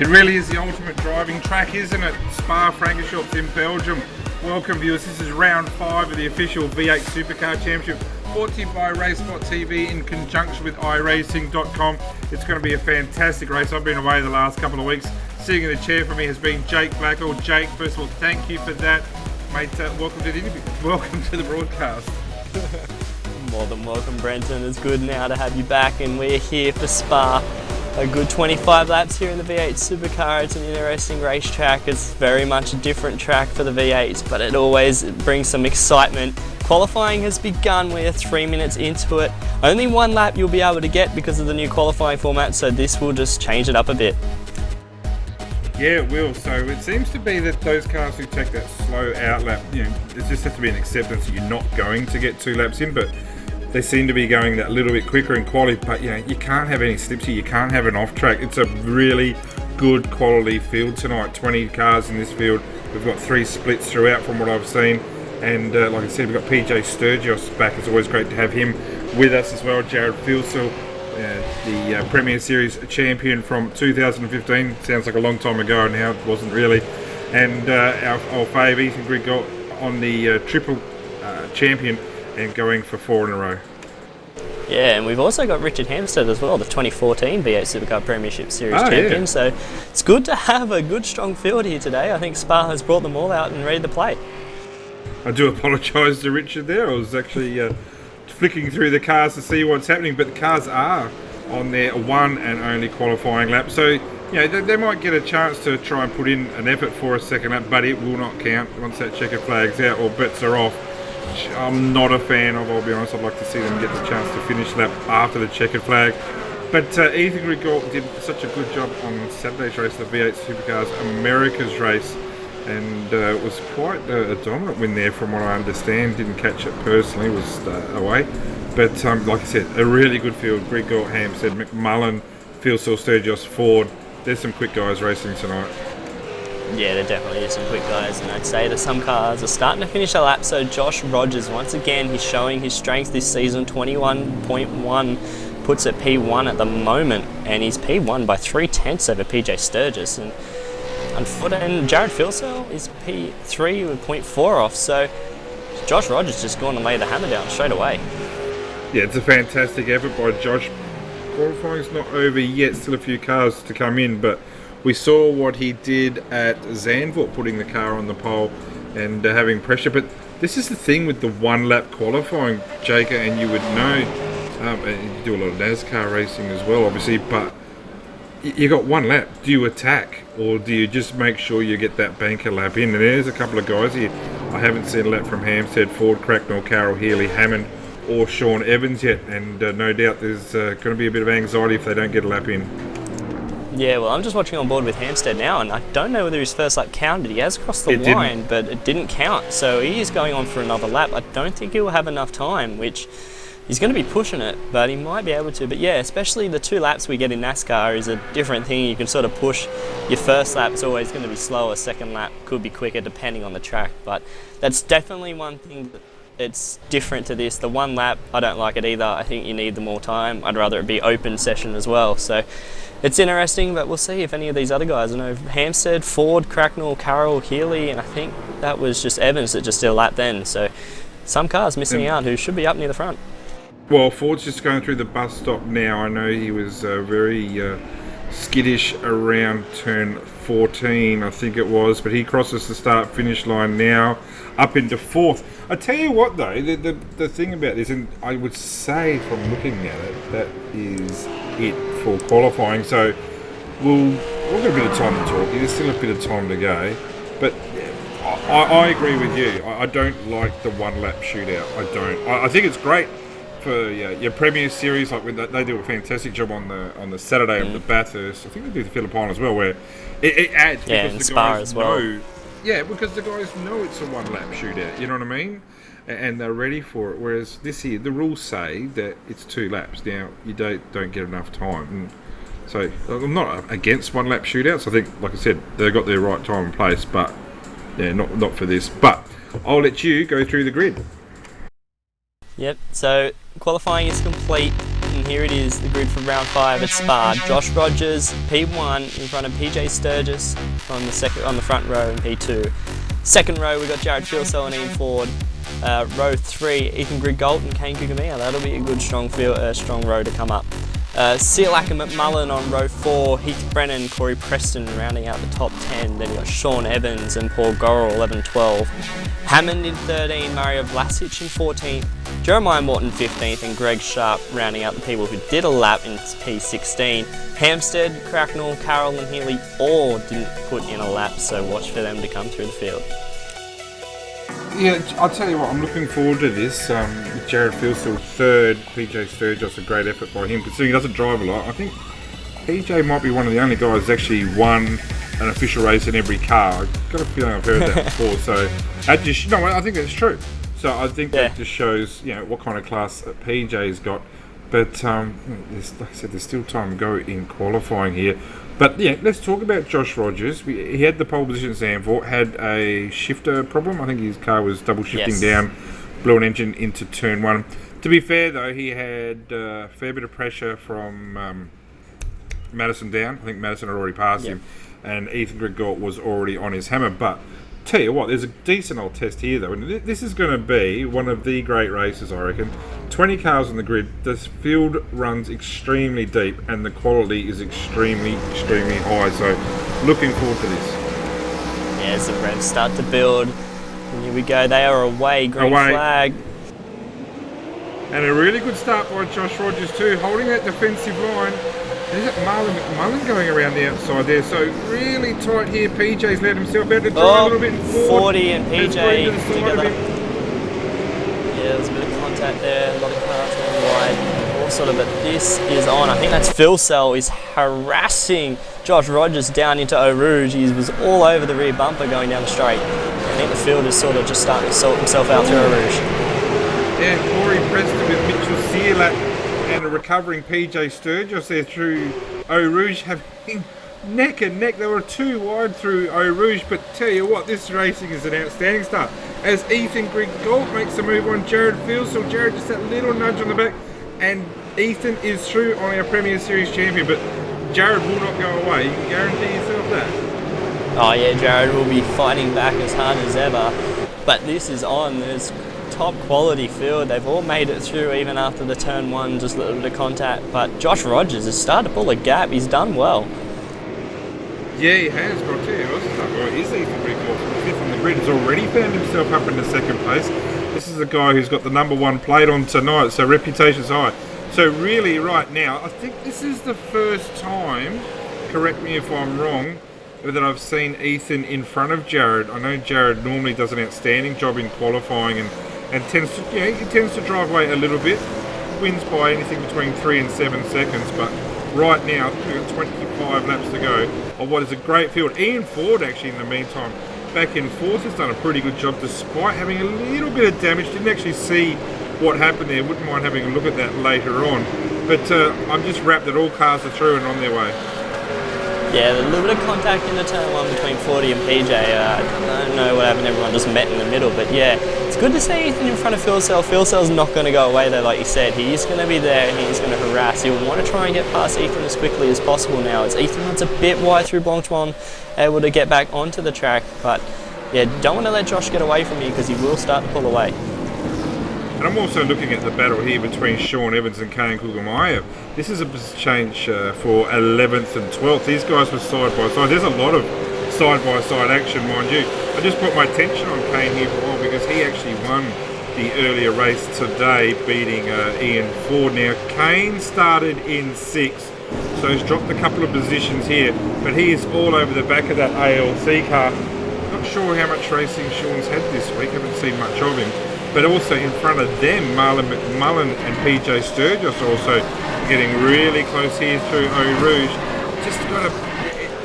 It really is the ultimate driving track, isn't it? Spa-Francorchamps in Belgium. Welcome viewers, this is round 5 of the official V8 Supercar Championship, brought to you by RaceSpot TV in conjunction with iRacing.com. It's going to be a fantastic race. I've been away the last couple of weeks. Sitting in the chair for me has been Jake Blackall. Jake, first of all, thank you for that. Mate, welcome to the interview. Welcome to the broadcast. More than welcome, Brenton. It's good now to have you back, and we're here for Spa. A good 25 laps here in the V8 Supercar. It's an interesting racetrack. It's very much a different track for the V8s, but it always brings some excitement. Qualifying has begun. We're 3 minutes into it. Only one lap you'll be able to get because of the new qualifying format, so this will just change it up a bit. Yeah, it will. So it seems to be that those cars who take that slow out lap, it just has to be an acceptance that you're not going to get 2 laps in, but they seem to be going that little bit quicker in quality. But you can't have any slips here, you can't have an off track. It's a really good quality field tonight. 20 cars in this field. We've got 3 splits throughout from what I've seen. And like I said, we've got PJ Sturgis back. It's always great to have him with us as well. Jared Filsell, the Premier Series champion from 2015. Sounds like a long time ago now, it wasn't really. And our old fave, Ethan Grigott, on the triple champion and going for 4 in a row. Yeah, and we've also got Richard Hampstead as well, the 2014 V8 Supercar Premiership Series champion. Yeah. So it's good to have a good, strong field here today. I think Spa has brought them all out and ready to play. I do apologise to Richard there. I was actually flicking through the cars to see what's happening, but the cars are on their one and only qualifying lap. So, they might get a chance to try and put in an effort for a second lap, but it will not count once that checker flag's out or bets are off. I'm not a fan of, I'll be honest. I'd like to see them get the chance to finish lap after the checkered flag. But Ethan Grigott did such a good job on Saturday's race, the V8 Supercars America's race, and it was quite a dominant win there from what I understand. Didn't catch it personally, was away. But like I said, a really good field. Grigott, Hampstead, McMullen, Filsell, Sturgis, Ford. There's some quick guys racing tonight. Yeah, there definitely is some quick guys, and I'd say that some cars are starting to finish a lap. So Josh Rogers, once again, he's showing his strength this season. 21.1 puts at P1 at the moment, and he's P1 by 3/10 over PJ Sturgis. And Jared Filsell is P3 with 0.4 off. So Josh Rogers just going to lay the hammer down straight away. Yeah, it's a fantastic effort by Josh. Qualifying's not over yet, still a few cars to come in, but we saw what he did at Zandvoort, putting the car on the pole and having pressure. But this is the thing with the one-lap qualifying, Jake, and you would know, and you do a lot of NASCAR racing as well, obviously, but you got 1 lap. Do you attack, or do you just make sure you get that banker lap in? And there's a couple of guys here. I haven't seen a lap from Hampstead, Ford, Cracknell, Carroll, Healy, Hammond, or Sean Evans yet, and no doubt there's going to be a bit of anxiety if they don't get a lap in. Yeah, well, I'm just watching on board with Hampstead now, and I don't know whether his first lap counted. He has crossed the line, but it didn't count. So he is going on for another lap. I don't think he will have enough time, which he's going to be pushing it, but he might be able to. But yeah, especially the 2 laps we get in NASCAR is a different thing. You can sort of push. Your first lap's always going to be slower. Second lap could be quicker depending on the track. But that's definitely one thing that's different to this. The 1 lap, I don't like it either. I think you need the more time. I'd rather it be open session as well. So it's interesting, but we'll see if any of these other guys, I know Hampstead, Ford, Cracknell, Carroll, Healy, and I think that was just Evans that just did a lap then. So some cars missing out who should be up near the front. Well, Ford's just going through the bus stop now. I know he was very skittish around turn 14, I think it was, but he crosses the start-finish line now, up into 4th. I tell you what, though, the thing about this, and I would say from looking at it, that is it for qualifying. So we've got a bit of time to talk. There's still a bit of time to go, but I agree with you. I don't like the 1-lap shootout. I don't. I think it's great for your Premier Series, like when they do a fantastic job on the Saturday of the Bathurst. I think they do the Philippine as well, where it adds because the Spa guys as well. know. Yeah, because the guys know it's a 1-lap shootout. You know what I mean? And they're ready for it. Whereas this here, the rules say that it's 2 laps. Now you don't get enough time. And so I'm not against 1-lap shootouts. I think, like I said, they've got their right time and place, but yeah, not for this. But I'll let you go through the grid. Yep. So qualifying is complete. and here it is, the grid for round 5 at Spa. Josh Rogers, P1 in front of PJ Sturgis on the front row in P2. Second row, we've got Jared Fieldcell and Ian Ford. Row 3, Ethan Griggolt and Kane Kugamia. That'll be a good strong row to come up. Sealak and McMullen on row 4, Heath Brennan, Corey Preston rounding out the top 10. Then you've got Sean Evans and Paul Gorrell, 11-12. Hammond in 13, Mario Vlasic in 14th, Jeremiah Morton 15th, and Greg Sharp rounding out the people who did a lap in P16. Hampstead, Cracknell, Carroll and Healy all didn't put in a lap, so watch for them to come through the field. Yeah, I'll tell you what, I'm looking forward to this. With Jared Fieldcell third, PJ Sturgis, a great effort by him, considering he doesn't drive a lot. I think PJ might be one of the only guys that's actually won an official race in every car. I've got a feeling I've heard that before, so that just, no, I think that's true. So I think that just shows, you know, what kind of class PJ's got. But like I said, there's still time to go in qualifying here. But yeah, let's talk about Josh Rogers. He had the pole position at Zandvoort, had a shifter problem. I think his car was double shifting down, blew an engine into turn 1. To be fair though, he had a fair bit of pressure from Madison down. I think Madison had already passed him, and Ethan Griggolt was already on his hammer. But tell you what, there's a decent old test here though, and this is going to be one of the great races, I reckon. 20 cars on the grid. This field runs extremely deep, and the quality is extremely high. So, looking forward to this. Yeah, as the revs start to build, and here we go. They are away. Green flag. And a really good start by Josh Rogers too, holding that defensive line. There's that Marlon McMullen going around the outside there, so really tight here. PJ's let himself out to drive a little bit forward. 40 and PJ together. Yeah, there's a bit of contact there, a lot of cars going wide. All sort of, but this is on. I think that's Fieldcell is harassing Josh Rogers down into Eau Rouge. He was all over the rear bumper going down the straight. I think the field is sort of just starting to sort himself out through Eau Rouge. Yeah, Corey Preston with Mitchell Searlack and a recovering PJ Sturgis there through Eau Rouge, having neck and neck. They were too wide through Eau Rouge, but tell you what, this racing is an outstanding start. As Ethan Griggolt makes a move on Jared Fieldcell, Jared just that little nudge on the back, and Ethan is through on our Premier Series champion, but Jared will not go away. You can guarantee yourself that. Oh yeah, Jared will be fighting back as hard as ever, but this is on. There's top quality field. They've all made it through even after the turn 1, just a little bit of contact, but Josh Rogers has started to pull a gap. He's done well. Yeah, he has, but I'll tell you what's done well. Is Ethan Griggolt from 5th on the grid, has already found himself up in the 2nd place. This is a guy who's got the number 1 plate on tonight, so reputation's high. So really right now, I think this is the first time, correct me if I'm wrong, that I've seen Ethan in front of Jared. I know Jared normally does an outstanding job in qualifying and tends to, you know, he tends to drive away a little bit, wins by anything between 3 and 7 seconds, but right now we've got 25 laps to go of what is a great field. Ian Ford actually in the meantime back in 4th has done a pretty good job despite having a little bit of damage. Didn't actually see what happened there, wouldn't mind having a look at that later on, but I'm just wrapped that all cars are through and on their way. Yeah, a little bit of contact in the turn 1 between 40 and PJ. I don't know what happened, everyone just met in the middle, but yeah, it's good to see Ethan in front of Fieldcell. Fieldcell's not going to go away though, like you said. He's going to be there and he's going to harass. He'll want to try and get past Ethan as quickly as possible now. As Ethan runs a bit wide through Blanchemont, able to get back onto the track, but yeah, don't want to let Josh get away from you because he will start to pull away. And I'm also looking at the battle here between Sean Evans and Kane Kugamia. This is a change for 11th and 12th. These guys were side by side. There's a lot of side by side action, mind you. I just put my attention on Kane here for a while because he actually won the earlier race today, beating Ian Ford. Now, Kane started in 6th, so he's dropped a couple of positions here, but he is all over the back of that ALC car. Not sure how much racing Sean's had this week. Haven't seen much of him. But also in front of them, Marlon McMullen and PJ Sturgis also getting really close here through Eau Rouge. Just got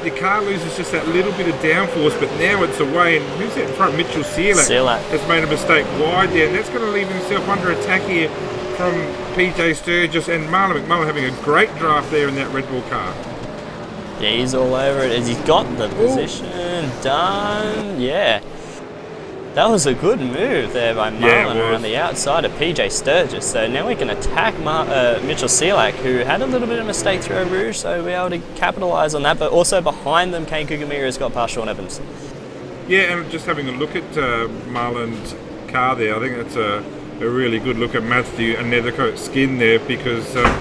the car loses just that little bit of downforce, but now it's away. And who's that in front? Mitchell Searlack has made a mistake wide there, and that's going to leave himself under attack here from PJ Sturgis and Marlon McMullen having a great draft there in that Red Bull car. Yeah, he's all over it as he's got the position done. Yeah. That was a good move there by Marlon around the outside of PJ Sturgis. So now we can attack Mitchell Selak, who had a little bit of mistake through Eau Rouge, so we'll be able to capitalise on that. But also behind them, Kane Kugamira has got past Sean Evans. Yeah, and just having a look at Marlon's car there, I think that's a really good look at Matthew and Nethercoat skin there, because that's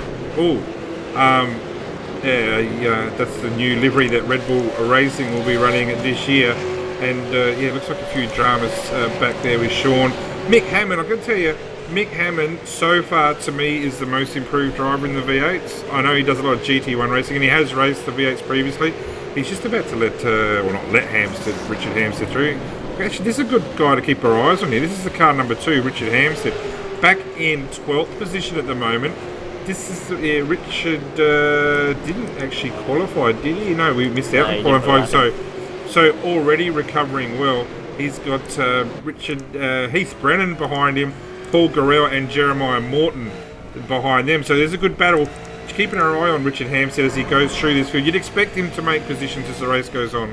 the new livery that Red Bull Racing will be running this year. And it looks like a few dramas back there with Sean. Mick Hammond, I can tell you, Mick Hammond so far to me is the most improved driver in the V8s. I know he does a lot of GT1 racing and he has raced the V8s previously. He's just about to let, not let Richard Hampstead through. Actually, this is a good guy to keep our eyes on here. This is the car number 2, Richard Hampstead. Back in 12th position at the moment. This is Richard didn't actually qualify, did he? No, we missed out on qualifying. So already recovering well. He's got Richard Heath Brennan behind him, Paul Gorell and Jeremiah Morton behind them. So there's a good battle. Keeping our eye on Richard Hampstead as he goes through this field. You'd expect him to make positions as the race goes on.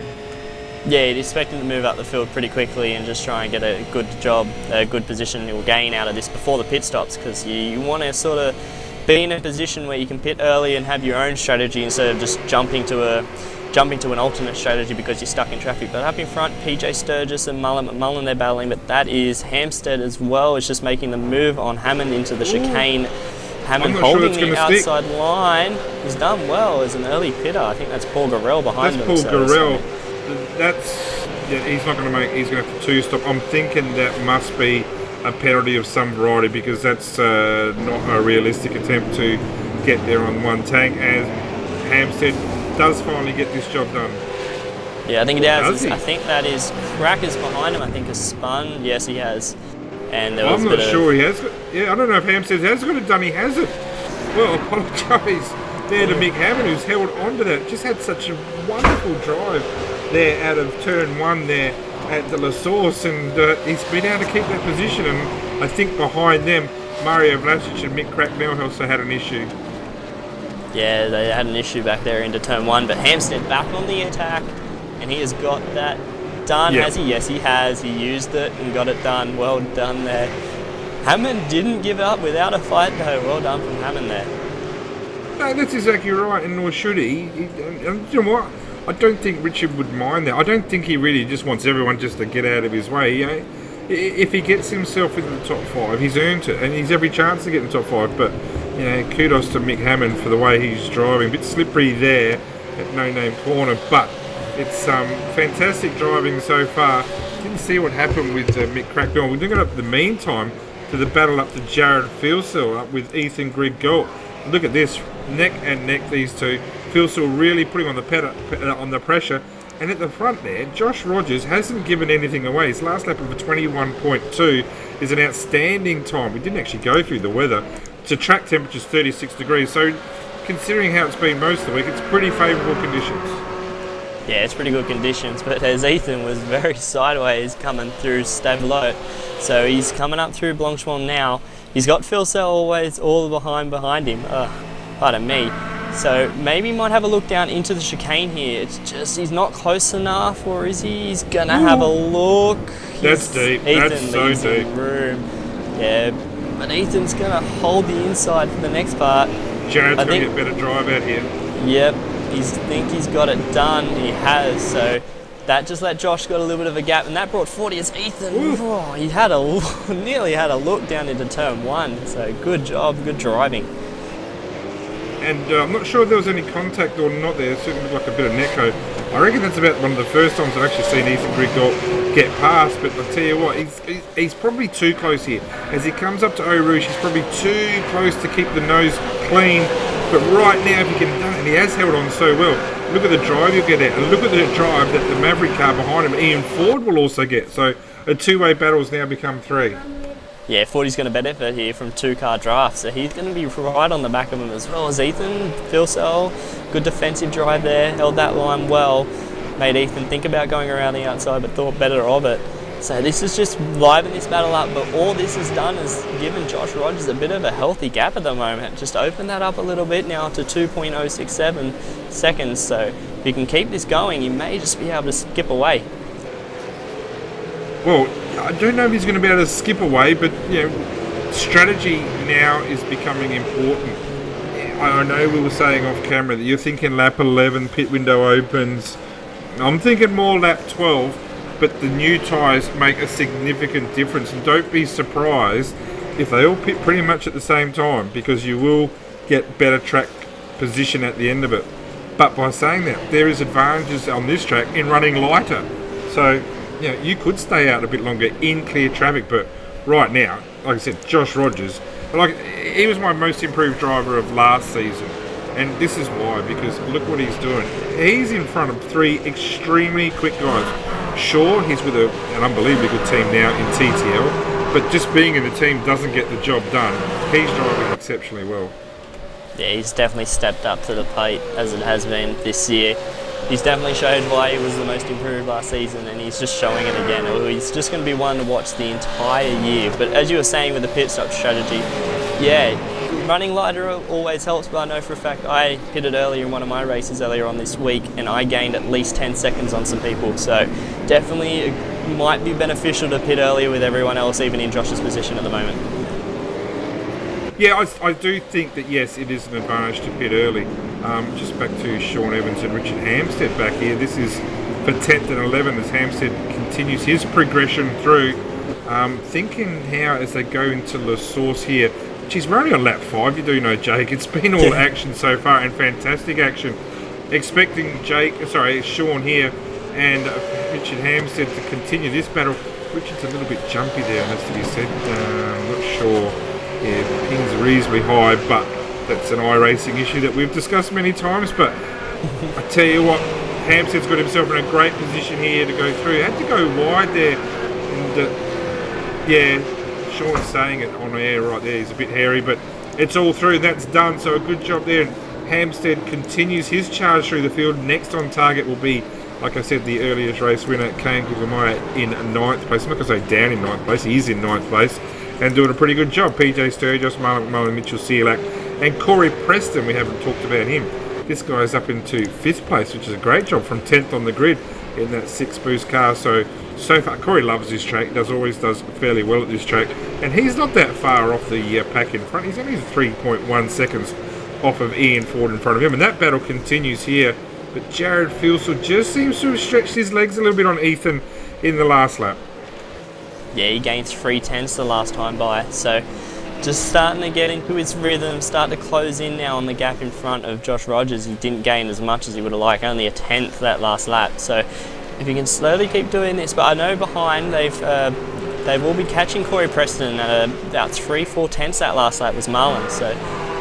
Yeah, you'd expect him to move up the field pretty quickly and just try and get a good job, a good position or gain out of this before the pit stops, because you want to sort of be in a position where you can pit early and have your own strategy instead of just jumping to an alternate strategy because you're stuck in traffic. But up in front, PJ Sturgis and McMullen, they're battling, but that is Hampstead as well. It's just making the move on Hammond into the chicane. Hammond holding the outside line. He's done well as an early pitter. I think that's Paul Gorell behind him. That's Paul Gorell. He's not going to make. He's going to have to two-stop. I'm thinking that must be a penalty of some variety, because that's not a realistic attempt to get there on one tank. As Hampstead does finally get this job done. Yeah, I think he does. I think that is Crackers behind him. I think has spun. Yes, he has. And there was I'm not sure he has. I don't know if Hampstead has got it done. He hasn't. Well, apologise there to Mick Hammond, who's held on to that. Just had such a wonderful drive there out of turn 1 there at the La Source, and he's been able to keep that position. And I think behind them, Mario Vlasic and Mick Cracknell also had an issue. Yeah, they had an issue back there into turn 1, but Hampstead back on the attack, and he has got that done, has he? Yes, he has. He used it and got it done. Well done there. Hammond didn't give up without a fight, though. Well done from Hammond there. No, that's exactly right, and nor should he. And you know what? I don't think Richard would mind that. I don't think he really just wants everyone just to get out of his way. You know? If he gets himself into the top 5, he's earned it, and he's every chance to get in the top 5. But kudos to Mick Hammond for the way he's driving. A bit slippery there at No Name Corner, but it's fantastic driving so far. Didn't see what happened with Mick Cracknell. We're looking up the meantime to the battle up to Jared Filsell up with Ethan Griggold. Look at this, neck and neck, these two. Filsell really putting on the pressure. And at the front there, Josh Rogers hasn't given anything away. His last lap of a 21.2 is an outstanding time. We didn't actually go through the weather. To track temperature's 36 degrees. So considering how it's been most of the week, it's pretty favourable conditions. Yeah, it's pretty good conditions, but as Ethan was very sideways coming through Stavelot, so he's coming up through Blanchemont now. He's got Filsell always all behind him. Pardon me. So maybe he might have a look down into the chicane here. It's just he's not close enough, or is he? He's gonna have a look. That's deep. That's so deep. Room. Yeah, but Ethan's gonna hold the inside for the next part. Jared's gonna get a better drive out here. Yep. He's got it done. He has. So that just let Josh got a little bit of a gap, and that brought 40 as Ethan. Oh, he had nearly had a look down into turn 1. So good job, good driving. And I'm not sure if there was any contact or not there. It certainly looked like a bit of netco. I reckon that's about one of the first times I've actually seen Ethan Griggold get past. But I'll tell you what, he's probably too close here. As he comes up to Eau Rouge, he's probably too close to keep the nose clean. But right now, if he can do it, and he has held on so well, look at the drive you'll get out. And look at the drive that the Maverick car behind him, Ian Ford, will also get. So a two-way battle has now become 3. Yeah, Fordy's going to benefit here from 2-car draft, so he's going to be right on the back of him as well as Ethan. Filsell, good defensive drive there, held that line well, made Ethan think about going around the outside but thought better of it. So this is just liven this battle up, but all this has done is given Josh Rogers a bit of a healthy gap at the moment. Just open that up a little bit now to 2.067 seconds, so if you can keep this going, you may just be able to skip away. Well, I don't know if he's going to be able to skip away, but strategy now is becoming important. I know we were saying off camera that you're thinking lap 11, pit window opens. I'm thinking more lap 12, but the new tyres make a significant difference. And don't be surprised if they all pit pretty much at the same time, because you will get better track position at the end of it. But by saying that, there is advantages on this track in running lighter. So, you could stay out a bit longer in clear traffic, but right now, like I said, Josh Rogers, he was my most improved driver of last season, and this is why, because look what he's doing. He's in front of 3 extremely quick guys. Sure, he's with an unbelievably good team now in TTL, but just being in the team doesn't get the job done. He's driving exceptionally well. Yeah, he's definitely stepped up to the plate as it has been this year. He's definitely showed why he was the most improved last season, and he's just showing it again. He's just going to be one to watch the entire year. But as you were saying with the pit stop strategy, running lighter always helps, but I know for a fact I pitted earlier in one of my races earlier on this week, and I gained at least 10 seconds on some people. So definitely it might be beneficial to pit earlier with everyone else, even in Josh's position at the moment. Yeah, I do think that, yes, it is an advantage to pit early. Just back to Sean Evans and Richard Hampstead back here. This is for 10th and 11 as Hampstead continues his progression through. Thinking how as they go into La Source here, geez, we're only on lap 5, you do know, Jake. It's been all action so far, and fantastic action. Expecting Sean here and Richard Hampstead to continue this battle. Richard's a little bit jumpy there, has to be said. I'm not sure. Yeah, the ping's reasonably high, but that's an iRacing issue that we've discussed many times. But I tell you what, Hampstead's got himself in a great position here to go through. Had to go wide there, and Sean's saying it on air right there. He's a bit hairy, but it's all through. That's done. So a good job there. And Hampstead continues his charge through the field. Next on target will be, like I said, the earliest race winner, Kane Kugamaya, in 9th place. I'm not going to say down in 9th place. He is in 9th place. And doing a pretty good job. PJ Sturgis, Marlon McMullen, Mitchell Searlack, and Corey Preston. We haven't talked about him. This guy's up into 5th place, which is a great job from 10th on the grid in that 6-boost car. So far, Corey loves this track. Always does fairly well at this track. And he's not that far off the pack in front. He's only 3.1 seconds off of Ian Ford in front of him. And that battle continues here. But Jared Filsel just seems to have stretched his legs a little bit on Ethan in the last lap. Yeah, he gained 3/10 the last time by, so just starting to get into his rhythm, start to close in now on the gap in front of Josh Rogers. He didn't gain as much as he would have liked, only a 10th that last lap. So if he can slowly keep doing this, but I know behind they will be catching Corey Preston about 3-4 tenths that last lap was Marlon. So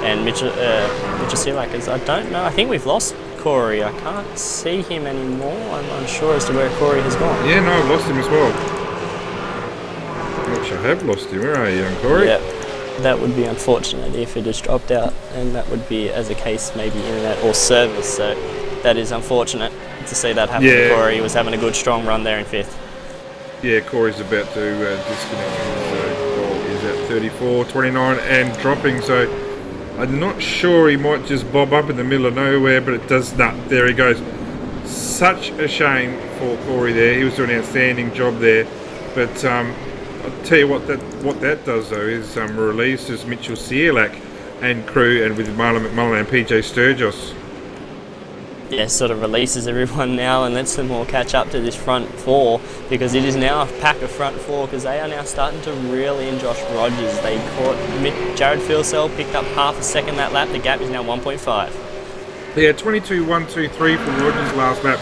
and Mitchell Searlack is, I don't know. I think we've lost Corey. I can't see him anymore. I'm unsure as to where Corey has gone. Yeah, no, I've lost him as well. I have lost him. Where are you, young Corey? Yeah, that would be unfortunate if it has dropped out, and that would be, as a case, maybe internet or service. So that is unfortunate to see that happen to Corey. He was having a good, strong run there in 5th. Yeah, Corey's about to disconnect. So goal is at 34.29 and dropping. So I'm not sure, he might just bob up in the middle of nowhere, but it does not. There he goes. Such a shame for Corey there. He was doing an outstanding job there, but I'll tell you what that does though is releases Mitchell Searlack and crew, and with Marlon McMullen and PJ Sturgis. Yeah, sort of releases everyone now and lets them all catch up to this front 4, because it is now a pack of front 4, because they are now starting to reel in Josh Rogers. They caught Jared Filsell, picked up half a second that lap. The gap is now 1.5. Yeah, 22.123 for Rogers last lap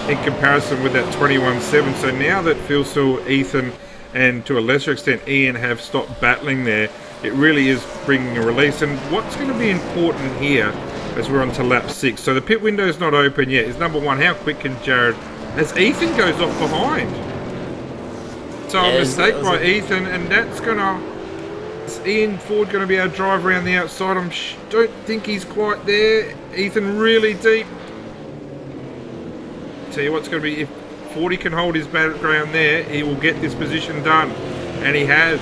in comparison with that 21.7. So now that Filsell, Ethan, and to a lesser extent Ian have stopped battling there, it really is bringing a release. And what's going to be important here as we're on to lap 6, so the pit window is not open yet, is number 1, how quick can Jared, as Ethan goes off behind. So a mistake by Ethan, and that's going to, is Ian Ford going to be able to drive around the outside? I don't think he's quite there. Ethan really deep. Tell you what's going to be, if Fordy can hold his background there, he will get this position done, and he has.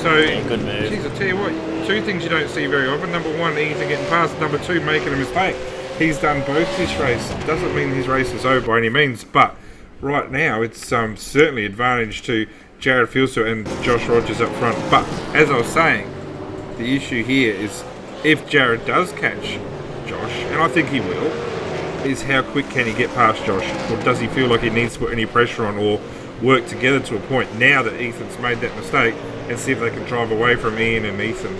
So, good move. Geez, I tell you what, 2 things you don't see very often. Number 1, Ethan getting past. Number 2, making a mistake. He's done both this race. Doesn't mean his race is over by any means, but right now it's certainly advantage to Jared Filser and Josh Rogers up front. But as I was saying, the issue here is if Jared does catch Josh, and I think he will, is how quick can he get past Josh? Or does he feel like he needs to put any pressure on or work together to a point now that Ethan's made that mistake, and see if they can drive away from Ian and Ethan?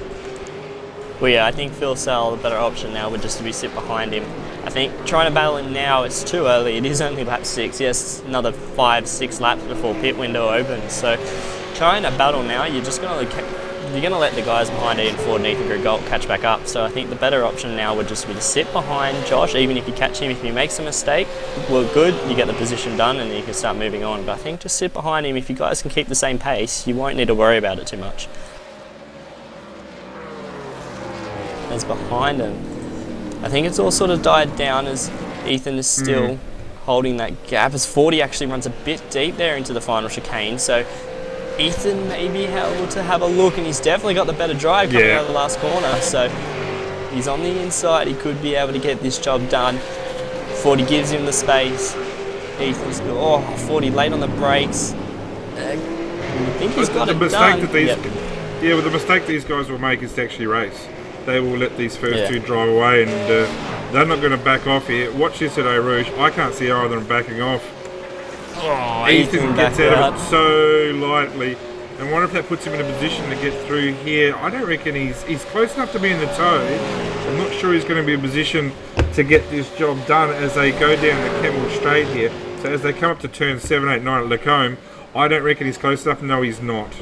Well, yeah, I think Phil Sell, the better option now would just to be sit behind him. I think trying to battle him now, it's too early. It is only lap 6. Yes, another 5-6 laps before pit window opens. So trying to battle now, you're gonna let the guys behind Ian Ford and Ethan Grigalt catch back up. So I think the better option now would just be to sit behind Josh. Even if you catch him, if he makes a mistake, well, good, you get the position done and then you can start moving on. But I think just sit behind him. If you guys can keep the same pace, you won't need to worry about it too much. As behind him, I think it's all sort of died down as Ethan is still holding that gap, as 40 actually runs a bit deep there into the final chicane. So Ethan may be able to have a look, and he's definitely got the better drive coming out of the last corner. So he's on the inside, he could be able to get this job done. 40 gives him the space. Ethan's 40 late on the brakes. I think he's got it done. Well, the mistake these guys will make is to actually race. They will let these first two drive away, and they're not going to back off here. Watch this at Eau Rouge. I can't see either of them backing off. Ethan gets out of it so lightly. And wonder if that puts him in a position to get through here. I don't reckon he's close enough to be in the tow. I'm not sure he's going to be in a position to get this job done as they go down the Kemmel Straight here. So as they come up to turn 7, 8, 9 at Lacombe, I don't reckon he's close enough. No, he's not.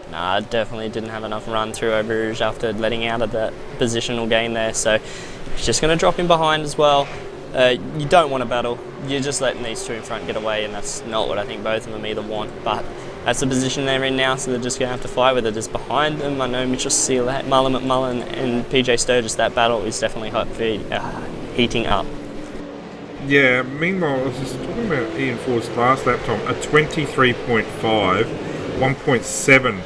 Nah, definitely didn't have enough run through Eau Rouge after letting out of that positional gain there. So he's just going to drop him behind as well. You don't want to battle. You're just letting these two in front get away, and that's not what I think both of them either want. But that's the position they're in now, so they're just going to have to fight with it. As behind them, I know Mitchell Seelak, Marlon McMullen and PJ Sturgis, that battle is definitely heating up. Yeah, meanwhile, I was just talking about Ian Ford's last lap time, a 23.5, 1.7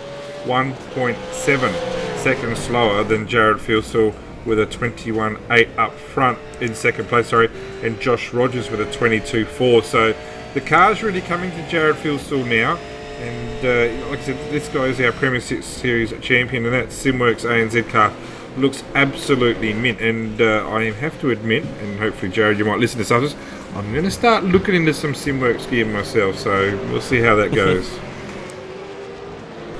seconds slower than Jared Filsell with a 21.8 up front in second place, and Josh Rogers with a 22.4. So the car's really coming to Jared Filsell now, and like I said, this guy is our Premier Series champion, and that Simworks ANZ car looks absolutely mint. And I have to admit, and hopefully Jared, you might listen to some of this, I'm going to start looking into some Simworks gear myself, so we'll see how that goes.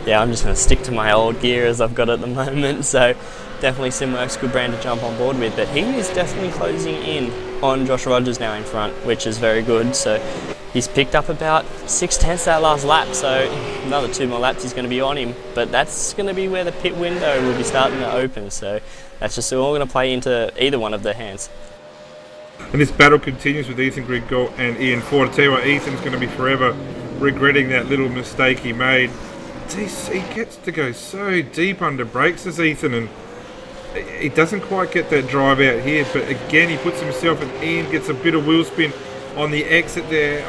Yeah, I'm just going to stick to my old gear as I've got at the moment, so definitely Simworks, good brand to jump on board with, but he is definitely closing in on Josh Rogers now in front, which is very good. So he's picked up about 6/10 that last lap, so another 2 more laps he's going to be on him, but that's going to be where the pit window will be starting to open, so that's just all going to play into either one of their hands. And this battle continues with Ethan Grigalt and Ian Ford. I tell you what, Ethan's going to be forever regretting that little mistake he made. He gets to go so deep under brakes as Ethan, and he doesn't quite get that drive out here, but again he puts himself, and Ian gets a bit of wheel spin on the exit there.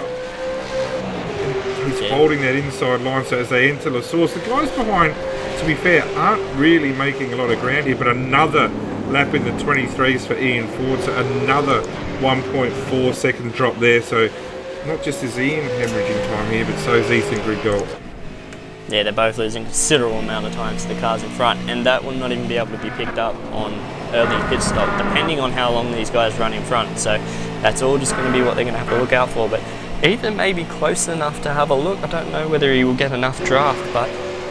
He's holding that inside line, so as they enter La Source, the guys behind, to be fair, aren't really making a lot of ground here, but another lap in the 23s for Ian Ford, so another 1.4 second drop there. So not just is Ian hemorrhaging time here, but so is Ethan Grigalt. Yeah, they're both losing a considerable amount of time to the cars in front, and that will not even be able to be picked up on early pit stop, depending on how long these guys run in front. So that's all just going to be what they're going to have to look out for. But Ethan may be close enough to have a look. I don't know whether he will get enough draft, but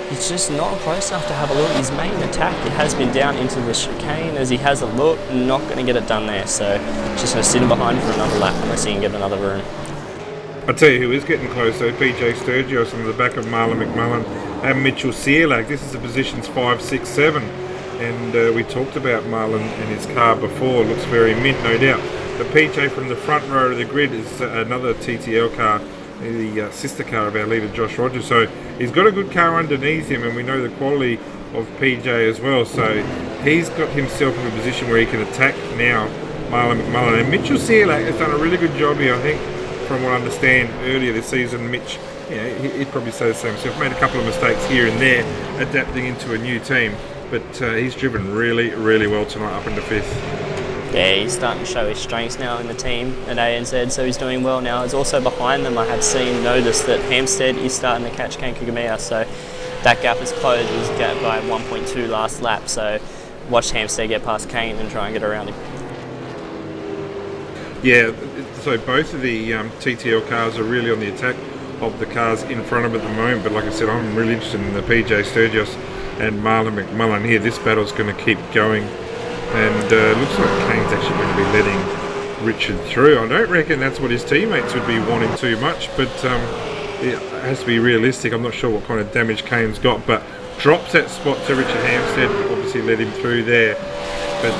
he's just not close enough to have a look. His main attack, it has been down into the chicane as he has a look, not going to get it done there. So just going to sit him behind for another lap unless he can get another room. I tell you who is getting close though, PJ Sturgis on the back of Marlon McMullen and Mitchell Seelak. This is the positions 5, 6, 7, and we talked about Marlon and his car before. Looks very mint, no doubt. The PJ from the front row of the grid is another TTL car, the sister car of our leader Josh Rogers. So he's got a good car underneath him, and we know the quality of PJ as well. So he's got himself in a position where he can attack now Marlon McMullen. And Mitchell Seelak has done a really good job here, I think. From what I understand earlier this season, Mitch, he'd probably say the same himself, made a couple of mistakes here and there adapting into a new team, but he's driven really, really well tonight up into 5th. Yeah, he's starting to show his strengths now in the team at ANZ, so he's doing well now. He's also behind them. I have noticed that Hampstead is starting to catch Kankakamiya, so that gap is closed. He's got by 1.2 last lap, so watch Hampstead get past Kane and try and get around him. Yeah, so both of the TTL cars are really on the attack of the cars in front of them at the moment, but like I said, I'm really interested in the PJ Sturgis and Marlon McMullen here. This battle's going to keep going, and looks like Kane's actually going to be letting Richard through. I don't reckon that's what his teammates would be wanting too much, but it has to be realistic. I'm not sure what kind of damage Kane's got, but drops that spot to Richard Hampstead, obviously let him through there. But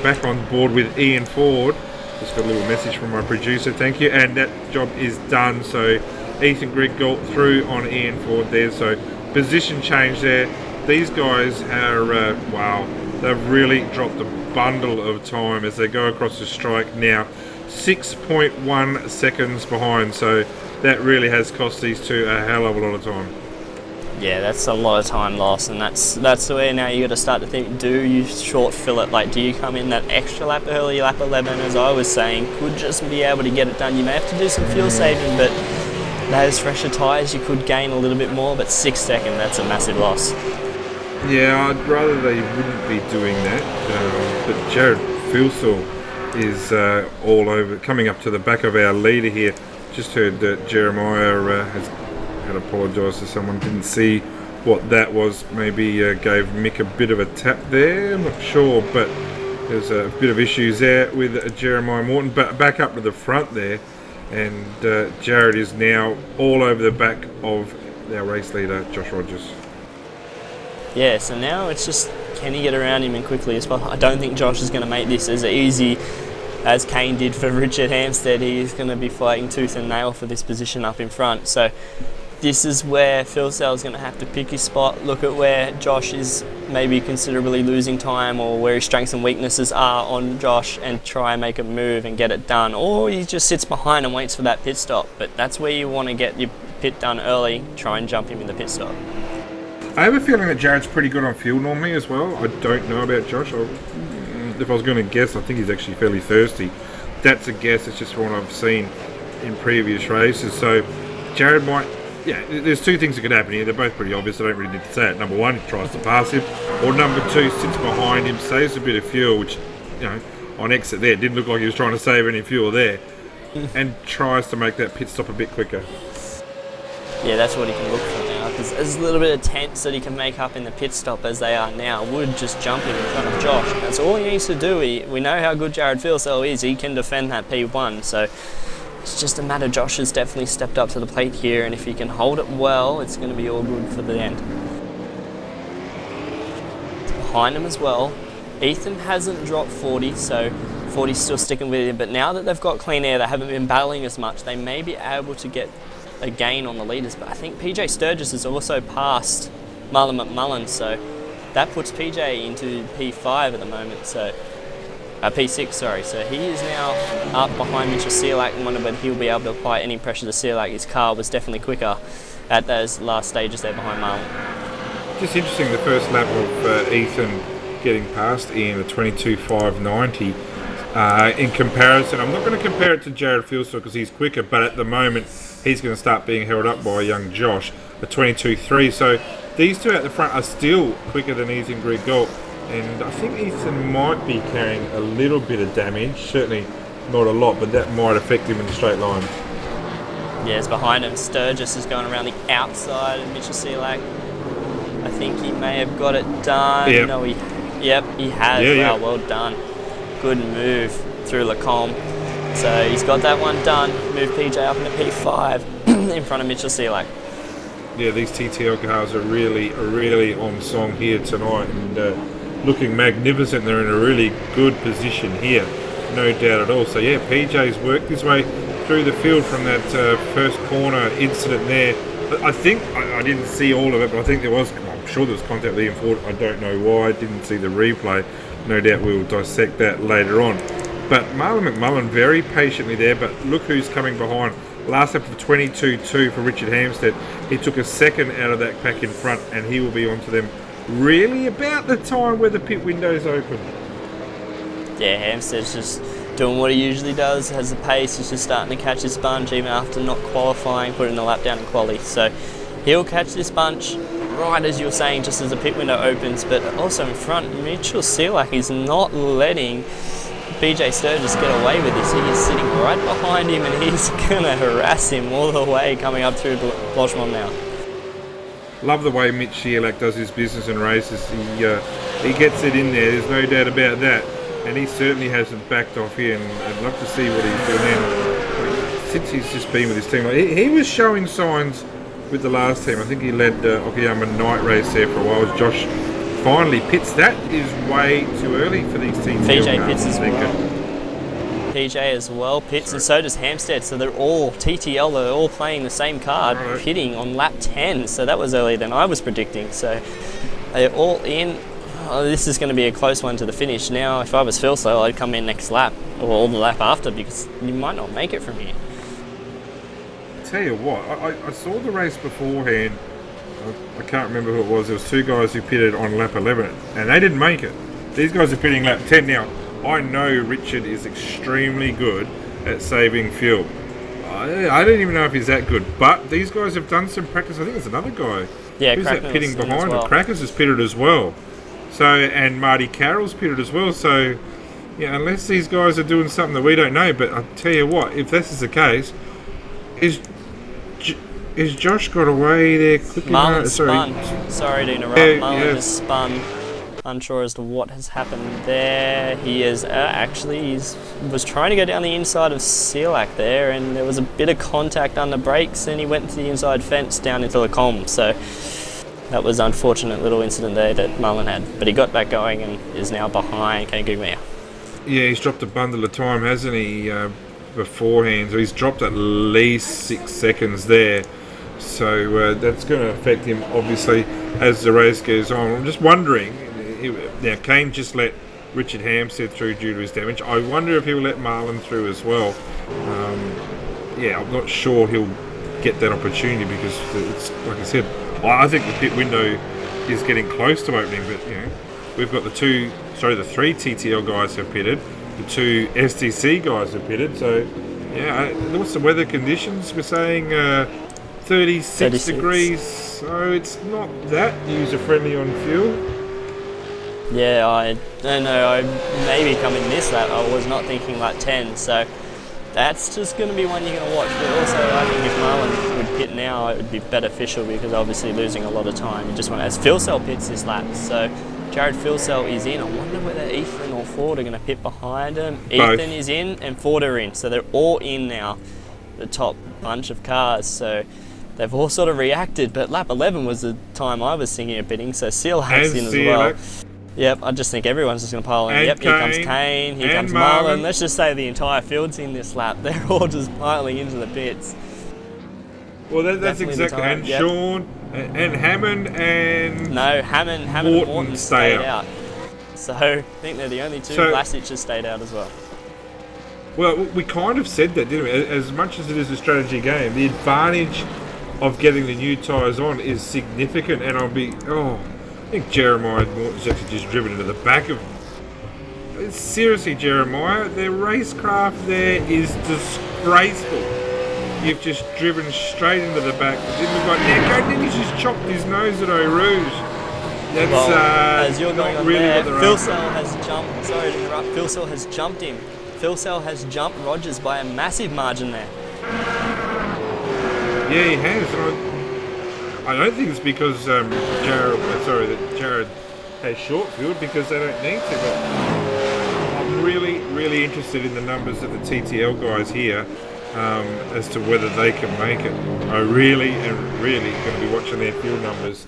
back on board with Ian Ford. Just got a little message from my producer, thank you, and that job is done. So Ethan Griggold through on Ian Ford there, so position change there. These guys are, wow, they've really dropped a bundle of time as they go across the strike now. 6.1 seconds behind, so that really has cost these two a hell of a lot of time. Yeah, that's a lot of time lost, and that's where now you got to start to think, do you short fill it? Like, do you come in that extra lap early, lap 11, as I was saying, could just be able to get it done. You may have to do some fuel saving, but those fresher tyres, you could gain a little bit more, but 6 seconds, that's a massive loss. Yeah, I'd rather they wouldn't be doing that, but Jared Filsall is all over, coming up to the back of our leader here. Just heard that Jeremiah has had apologised to someone, didn't see what that was, maybe gave Mick a bit of a tap there, I'm not sure, but there's a bit of issues there with Jeremiah Morton, but back up to the front there, and Jared is now all over the back of our race leader, Josh Rogers. Yeah, so now it's just, can he get around him and quickly as well? I don't think Josh is going to make this as easy as Kane did for Richard Hampstead. He is going to be fighting tooth and nail for this position up in front, so this is where Phil Sell's going to have to pick his spot, look at where Josh is maybe considerably losing time or where his strengths and weaknesses are on Josh and try and make a move and get it done. Or he just sits behind and waits for that pit stop. But that's where you want to get your pit done early, try and jump him in the pit stop. I have a feeling that Jared's pretty good on fuel normally as well. I don't know about Josh. If I was going to guess, I think he's actually fairly thirsty. That's a guess, it's just from what I've seen in previous races. So Jared might... Yeah, there's two things that could happen here. They're both pretty obvious. I don't really need to say it. Number one, he tries to pass him, or number two, sits behind him, saves a bit of fuel, which, you know, on exit there, didn't look like he was trying to save any fuel there, and tries to make that pit stop a bit quicker. Yeah, that's what he can look for now, because there's a little bit of tense that he can make up in the pit stop as they are now. Would just jump him in front of Josh. That's all he needs to do. We know how good Jared Filsell is. He can defend that P1, so it's just a matter. Josh has definitely stepped up to the plate here, and if he can hold it well, it's going to be all good for the end. Behind him as well, Ethan hasn't dropped 40, so 40's still sticking with him, but now that they've got clean air, they haven't been battling as much, they may be able to get a gain on the leaders, but I think PJ Sturgis has also passed Marlon McMullen, so that puts PJ into P5 at the moment, so P6, sorry. So he is now up behind Mitchell Sealack, and wonder whether he'll be able to apply any pressure to Sealack. His car was definitely quicker at those last stages there behind Marlon. Just interesting, the first lap of Ethan getting past Ian at 22.590. In comparison, I'm not going to compare it to Jared Filsall because he's quicker, but at the moment he's going to start being held up by young Josh at 22.3. So these two at the front are still quicker than Ethan Griggold. And I think Ethan might be carrying a little bit of damage, certainly not a lot, but that might affect him in the straight line. Yeah, it's behind him. Sturgis is going around the outside of Mitchell Sealack. I think he may have got it done. Yep. No, he has. Yeah, wow, well done. Good move through Lacombe. So he's got that one done. Move PJ up into P5 in front of Mitchell Sealack. Yeah, these TTL cars are really on song here tonight, and looking magnificent. They're in a really good position here, no doubt at all. So yeah, PJ's worked his way through the field from that first corner incident there. I think, I didn't see all of it, but I think there was, I'm sure there was contact with Ian Ford. I don't know why, I didn't see the replay. No doubt we'll dissect that later on. But Marlon McMullen very patiently there, but look who's coming behind. Last lap of 22.2 for Richard Hampstead. He took a second out of that pack in front, and he will be onto them really about the time where the pit window's open. Yeah, Hampstead's just doing what he usually does, has the pace, he's just starting to catch his bunch even after not qualifying, putting the lap down in quali. So he'll catch this bunch right as you were saying, just as the pit window opens, but also in front, Mitchell Selak is not letting BJ Sturgis get away with this. He is sitting right behind him and he's going to harass him all the way coming up through Blochmont now. Love the way Mitch Selak does his business and races. He gets it in there, there's no doubt about that. And he certainly hasn't backed off here, and I'd love to see what he's doing then. Since he's just been with his team, he was showing signs with the last team. I think he led Okayama night race there for a while. As Josh finally pits. That is way too early for these teams. PJ pits as well. PJ as well pits, and so does Hampstead. So they're all TTL. They're all playing the same card, pitting on lap 10. So that was earlier than I was predicting. So they're all in. Oh, this is going to be a close one to the finish. Now, if I was Phil Slow, I'd come in next lap, or the lap after, because you might not make it from here. Tell you what, I saw the race beforehand. I can't remember who it was. There was two guys who pitted on lap 11, and they didn't make it. These guys are pitting lap 10 now. I know Richard is extremely good at saving fuel. I don't even know if he's that good, but these guys have done some practice. I think there's another guy. Yeah, who's that pitting behind him? Well. Crackers has pitted as well. So, and Marty Carroll's pitted as well. So, yeah, unless these guys are doing something that we don't know, but I'll tell you what, if this is the case, is Josh got away there quickly? Marlon spun. Sorry to interrupt. Yeah, Marlon just spun. Unsure as to what has happened there. He is was trying to go down the inside of Selak there, and there was a bit of contact on the brakes, and he went to the inside fence down into the comms. So that was an unfortunate little incident there that Marlon had. But he got back going and is now behind Kane Gugmea. Yeah, he's dropped a bundle of time, hasn't he, beforehand? So he's dropped at least 6 seconds there. So that's going to affect him, obviously, as the race goes on. I'm just wondering, now Kane just let Richard Hampstead through due to his damage. I wonder if he'll let Marlon through as well. Yeah, I'm not sure he'll get that opportunity because, it's like I said, I think the pit window is getting close to opening, but we've got the three TTL guys have pitted, the two STC guys have pitted. So what's the weather conditions? We're saying 36 degrees, so it's not that user friendly on fuel. Yeah, I don't know. Maybe coming this lap, I was not thinking lap 10, so that's just going to be one you're going to watch. But also, I think if Marlon would pit now, it would be beneficial because obviously losing a lot of time. You just want to, as Philsell pits this lap, so Jared Philsell is in. I wonder whether Ethan or Ford are going to pit behind him. Both. Ethan is in and Ford are in, so they're all in now, the top bunch of cars. So they've all sort of reacted, but lap 11 was the time I was thinking of pitting, so Sealhack's in as well. Yep, I just think everyone's just going to pile in. Yep, here comes Kane, here comes Marlon. Let's just say the entire field's in this lap. They're all just piling into the pits. Well, that's exactly. And yep. Sean and Hammond and no, Hammond and Morton stayed out. So I think they're the only two. Vlasic has stayed out as well. Well, we kind of said that, didn't we? As much as it is a strategy game, the advantage of getting the new tyres on is significant, and I think Jeremiah Morton's actually just driven into the back of... Seriously, Jeremiah, their racecraft there is disgraceful. You've just driven straight into the back. Then we've got Nick, and then he's just chopped his nose at Eau Rouge. That's as you're going on really there, Philsell has jumped... Sorry to interrupt. Philsell has jumped him. Philsell has jumped Rogers by a massive margin there. Yeah, he has. I don't think it's because Jared has short field, because they don't need to. But I'm really, really interested in the numbers of the TTL guys here as to whether they can make it. I really am really going to be watching their field numbers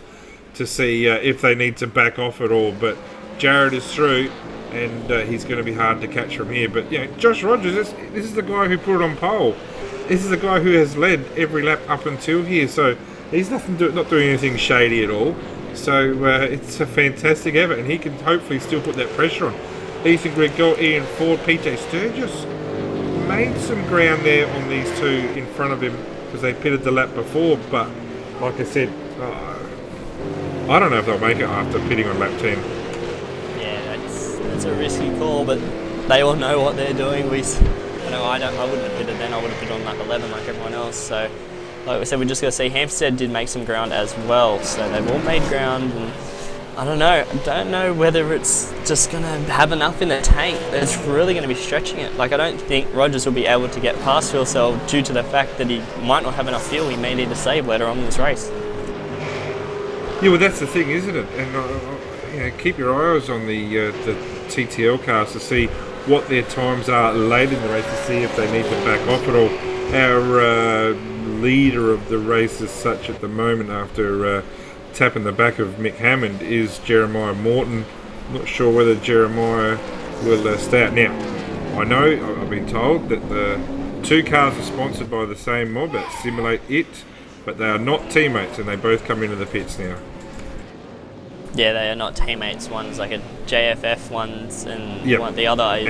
to see if they need to back off at all. But Jared is through, and he's going to be hard to catch from here. But Josh Rogers, this is the guy who put it on pole. This is the guy who has led every lap up until here. So he's not doing anything shady at all. So it's a fantastic effort, and he can hopefully still put that pressure on. Ethan Grigol, Ian Ford, PJ Sturgis made some ground there on these two in front of him because they pitted the lap before. But like I said, I don't know if they'll make it after pitting on lap 10. Yeah, that's a risky call, but They all know what they're doing. I wouldn't have pitted then. I would have pitted on lap 11 like everyone else. So, like we said, we just got to see. Hampstead did make some ground as well. So they've all made ground. And I don't know whether it's just going to have enough in the tank. It's really going to be stretching it. Like, I don't think Rogers will be able to get past fuel cell due to the fact that he might not have enough fuel. He may need to save later on in this race. Yeah, well, that's the thing, isn't it? And keep your eyes on the TTL cars to see what their times are late in the race, to see if they need to back off at all. Our leader of the race as such at the moment, after tapping the back of Mick Hammond, is Jeremiah Morton. Not sure whether Jeremiah will stay out. Now, I know, I've been told that the two cars are sponsored by the same mob at Simulate It, but they are not teammates, and they both come into the pits now. Yeah, they are not teammates. One's like a JFF, one's and the other is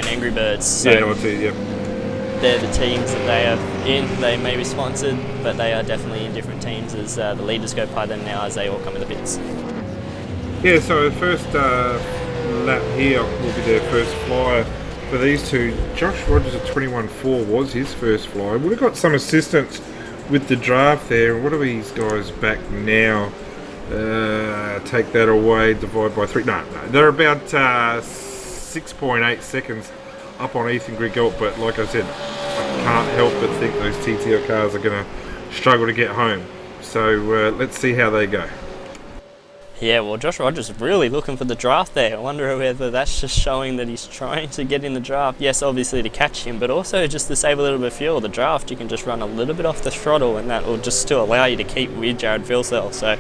Angry Birds. So they're the teams that they are in. They may be sponsored, but they are definitely in different teams as the leaders go by them now as they all come in the pits. Yeah, so the first lap here will be their first flyer for these two. Josh Rogers at 21.4 was his first flyer. Would have got some assistance with the draft there. What are these guys back now? Take that away, divide by 3. No, they're about 6.8 seconds up on Ethan Grigelt, but like I said, I can't help but think those TTL cars are going to struggle to get home. So let's see how they go. Yeah, well, Josh Rogers is really looking for the draft there. I wonder whether that's just showing that he's trying to get in the draft. Yes, obviously to catch him, but also just to save a little bit of fuel. The draft, you can just run a little bit off the throttle, and that will just still allow you to keep with Jared fuel cell. So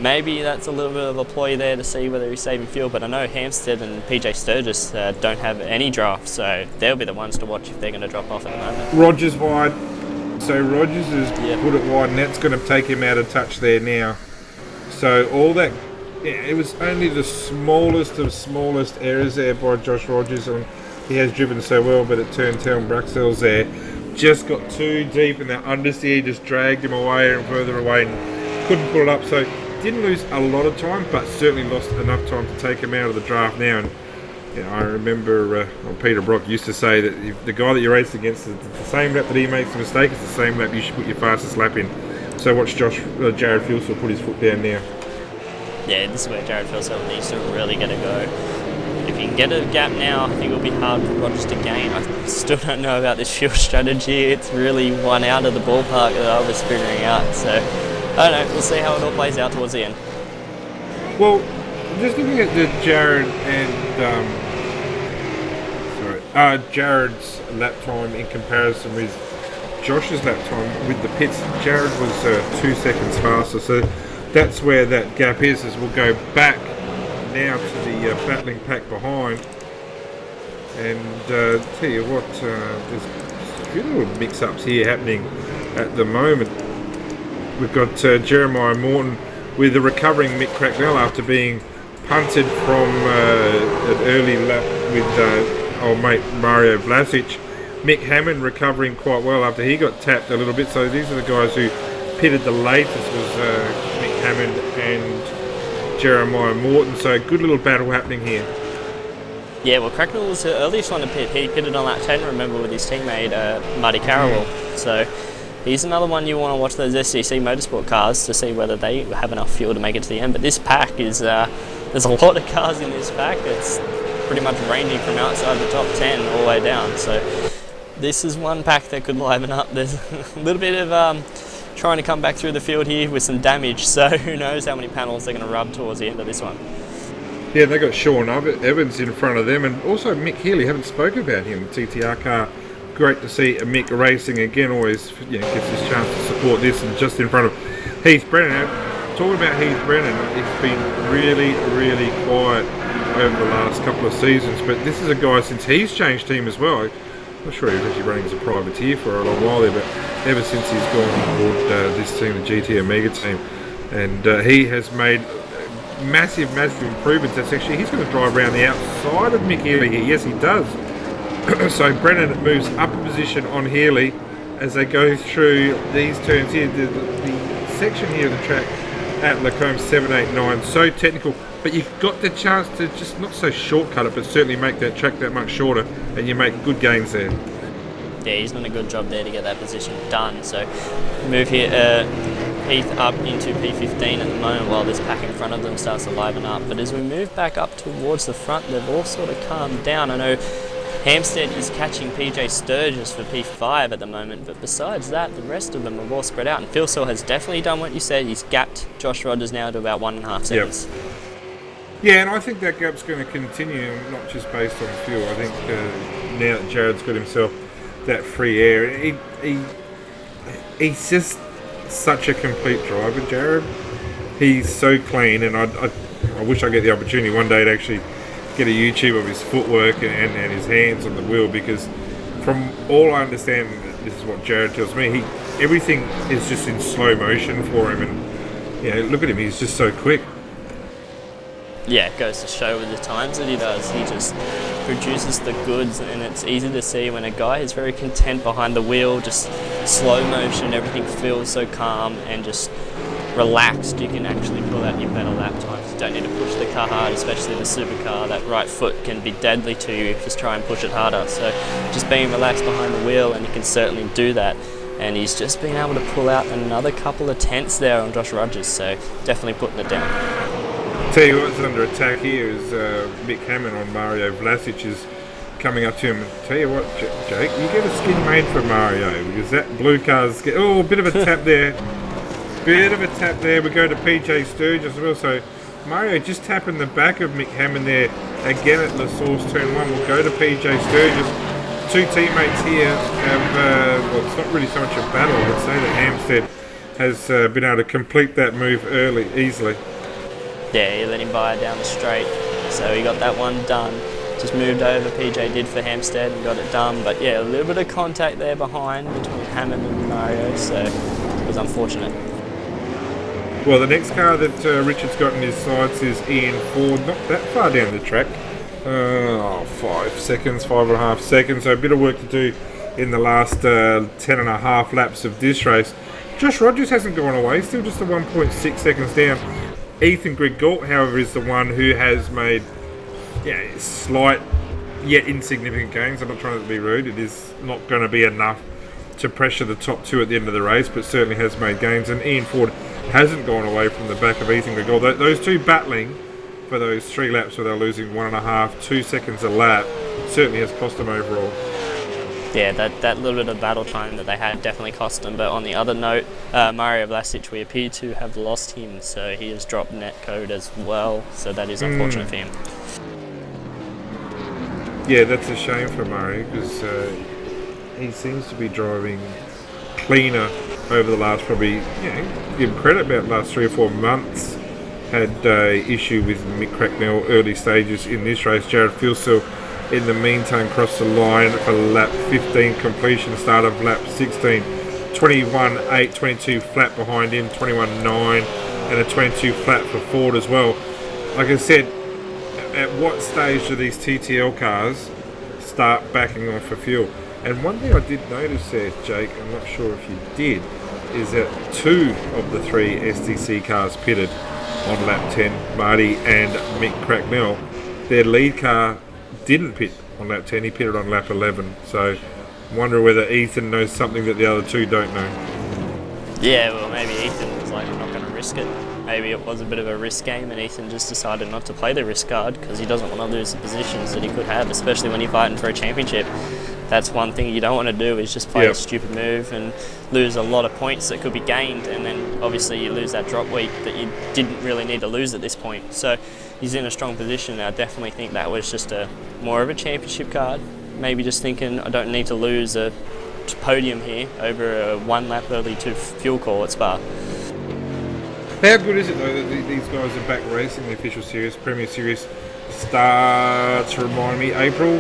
maybe that's a little bit of a ploy there to see whether he's saving fuel. But I know Hampstead and PJ Sturgis don't have any draft, so they'll be the ones to watch if they're going to drop off at the moment. Rogers wide. So Rogers has put it wide, and that's going to take him out of touch there now. So all that, it was only the smallest of smallest errors there by Josh Rogers, and he has driven so well, but at turn 10, Bruxelles there just got too deep, and that understeer just dragged him away and further away and couldn't pull it up. So didn't lose a lot of time, but certainly lost enough time to take him out of the draft now. And I remember Peter Brock used to say that if the guy that you race against, the same lap that he makes a mistake, it's the same lap you should put your fastest lap in. So watch Jared Filsell put his foot down now. Yeah, this is where Jared Filsell needs to really get a go. If he can get a gap now, I think it'll be hard for Rogers to gain. I still don't know about this fuel strategy. It's really one out of the ballpark that I was figuring out. So I don't know. We'll see how it all plays out towards the end. Well, just looking at the Jared and Jared's lap time in comparison with Josh's lap time with the pits, Jared was 2 seconds faster. So that's where that gap is. As we'll go back now to the battling pack behind, and tell you what, there's a few little mix-ups here happening at the moment. We've got Jeremiah Morton with a recovering Mick Cracknell after being punted from an early lap with old mate Mario Vlasic. Mick Hammond recovering quite well after he got tapped a little bit. So these are the guys who pitted the latest, was Mick Hammond and Jeremiah Morton. So good little battle happening here. Yeah, well, Cracknell was the earliest one to pit. He pitted on lap 10, remember, with his teammate Marty Carroll. So he's another one you want to watch those SCC Motorsport cars to see whether they have enough fuel to make it to the end. But this pack is, there's a lot of cars in this pack. It's pretty much ranging from outside the top 10 all the way down. So this is one pack that could liven up. There's a little bit of trying to come back through the field here with some damage, so who knows how many panels they're going to rub towards the end of this one. Yeah, they got Sean Evans in front of them, and also Mick Healy. Haven't spoken about him. TTR car, great to see Mick racing again. Always gets his chance to support this, and just in front of Heath Brennan. Talking about Heath Brennan, he's been really, really quiet over the last couple of seasons, but this is a guy, since he's changed team as well. I'm not sure he was actually running as a privateer for a long while there, but ever since he's gone on board this team, the GT Omega team, and he has made massive improvements. That's actually, he's going to drive around the outside of Mick Healy here. Yes, he does. So Brennan moves up a position on Healy as they go through these turns here. The section here of the track at Lacombe 789. So technical, but you've got the chance to just not so shortcut it, but certainly make that track that much shorter, and you make good gains there. Yeah, he's done a good job there to get that position done. So move here, Heath up into P15 at the moment while this pack in front of them starts to liven up. But as we move back up towards the front, they've all sort of calmed down. I know Hampstead is catching PJ Sturgis for P5 at the moment, but besides that, the rest of them are all spread out. And Phil Saw has definitely done what you said. He's gapped Josh Rogers now to about 1.5 seconds. Yep. Yeah, and I think that gap's going to continue, not just based on fuel. I think now that Jared's got himself that free air, he's just such a complete driver, Jared. He's so clean, and I wish I get the opportunity one day to actually get a YouTube of his footwork and his hands on the wheel, because from all I understand, this is what Jared tells me, everything is just in slow motion for him, and look at him, he's just so quick. Yeah, it goes to show with the times that he does. He just produces the goods, and it's easy to see when a guy is very content behind the wheel, just slow motion, everything feels so calm and just relaxed. You can actually pull out your better lap times. You don't need to push the car hard, especially the supercar. That right foot can be deadly to you if you just try and push it harder. So just being relaxed behind the wheel, and he can certainly do that. And he's just been able to pull out another couple of tenths there on Josh Rogers, so definitely putting it down. Tell you what's under attack here is Mick Hammond on Mario Vlasic is coming up to him. Tell you what, Jake, you get a skin made for Mario, because that blue car's a bit of a tap there. Bit of a tap there. We go to PJ Sturgis as well. So Mario just tapping the back of Mick Hammond there again at La Source turn 1. We'll go to PJ Sturgis. Two teammates here have, well, it's not really so much a battle. I would say that Hampstead has been able to complete that move easily. Yeah, he let him by down the straight, so he got that one done. Just moved over, PJ did for Hampstead and got it done. But yeah, a little bit of contact there behind between Hammond and Mario, so it was unfortunate. Well, the next car that Richard's got in his sights is Ian Ford, not that far down the track. 5 seconds, 5.5 seconds, so a bit of work to do in the last 10.5 laps of this race. Josh Rogers hasn't gone away, still just a 1.6 seconds down. Ethan Grigalt, however, is the one who has made slight yet insignificant gains. I'm not trying to be rude. It is not going to be enough to pressure the top two at the end of the race, but certainly has made gains. And Ian Ford hasn't gone away from the back of Ethan Grigalt. Those two battling for those 3 laps where they're losing 1.5, 2 seconds a lap certainly has cost them overall. Yeah, that little bit of battle time that they had definitely cost them. But on the other note, Mario Vlasic, we appear to have lost him, so he has dropped net code as well. So that is unfortunate for him. Yeah, that's a shame for Mario, because he seems to be driving cleaner over the last probably, give him credit, about the last 3 or 4 months. Had issue with Mick Cracknell early stages in this race. Jared Filsell in the meantime crossed the line for lap 15 completion, start of lap 16, 21.8, 22 flat behind him, 21.9 and a 22 flat for Ford as well. Like I said, at what stage do these TTL cars start backing off for fuel? And one thing I did notice there, Jake, I'm not sure if you did, is that 2 of the 3 STC cars pitted on lap 10, Marty and Mick Cracknell. Their lead car didn't pit on lap 10, he pitted on lap 11. So I wonder whether Ethan knows something that the other 2 don't know. Yeah, well, maybe Ethan was like, I'm not going to risk it. Maybe it was a bit of a risk game, and Ethan just decided not to play the risk card because he doesn't want to lose the positions that he could have, especially when you're fighting for a championship. That's one thing you don't want to do, is just play a stupid move and lose a lot of points that could be gained, and then obviously you lose that drop week that you didn't really need to lose at this point. So he's in a strong position. I definitely think that was just more of a championship card. Maybe just thinking, I don't need to lose a podium here over a 1 lap early to fuel call at Spa. How good is it though that these guys are back racing the official series? Premier Series starts, remind me, April?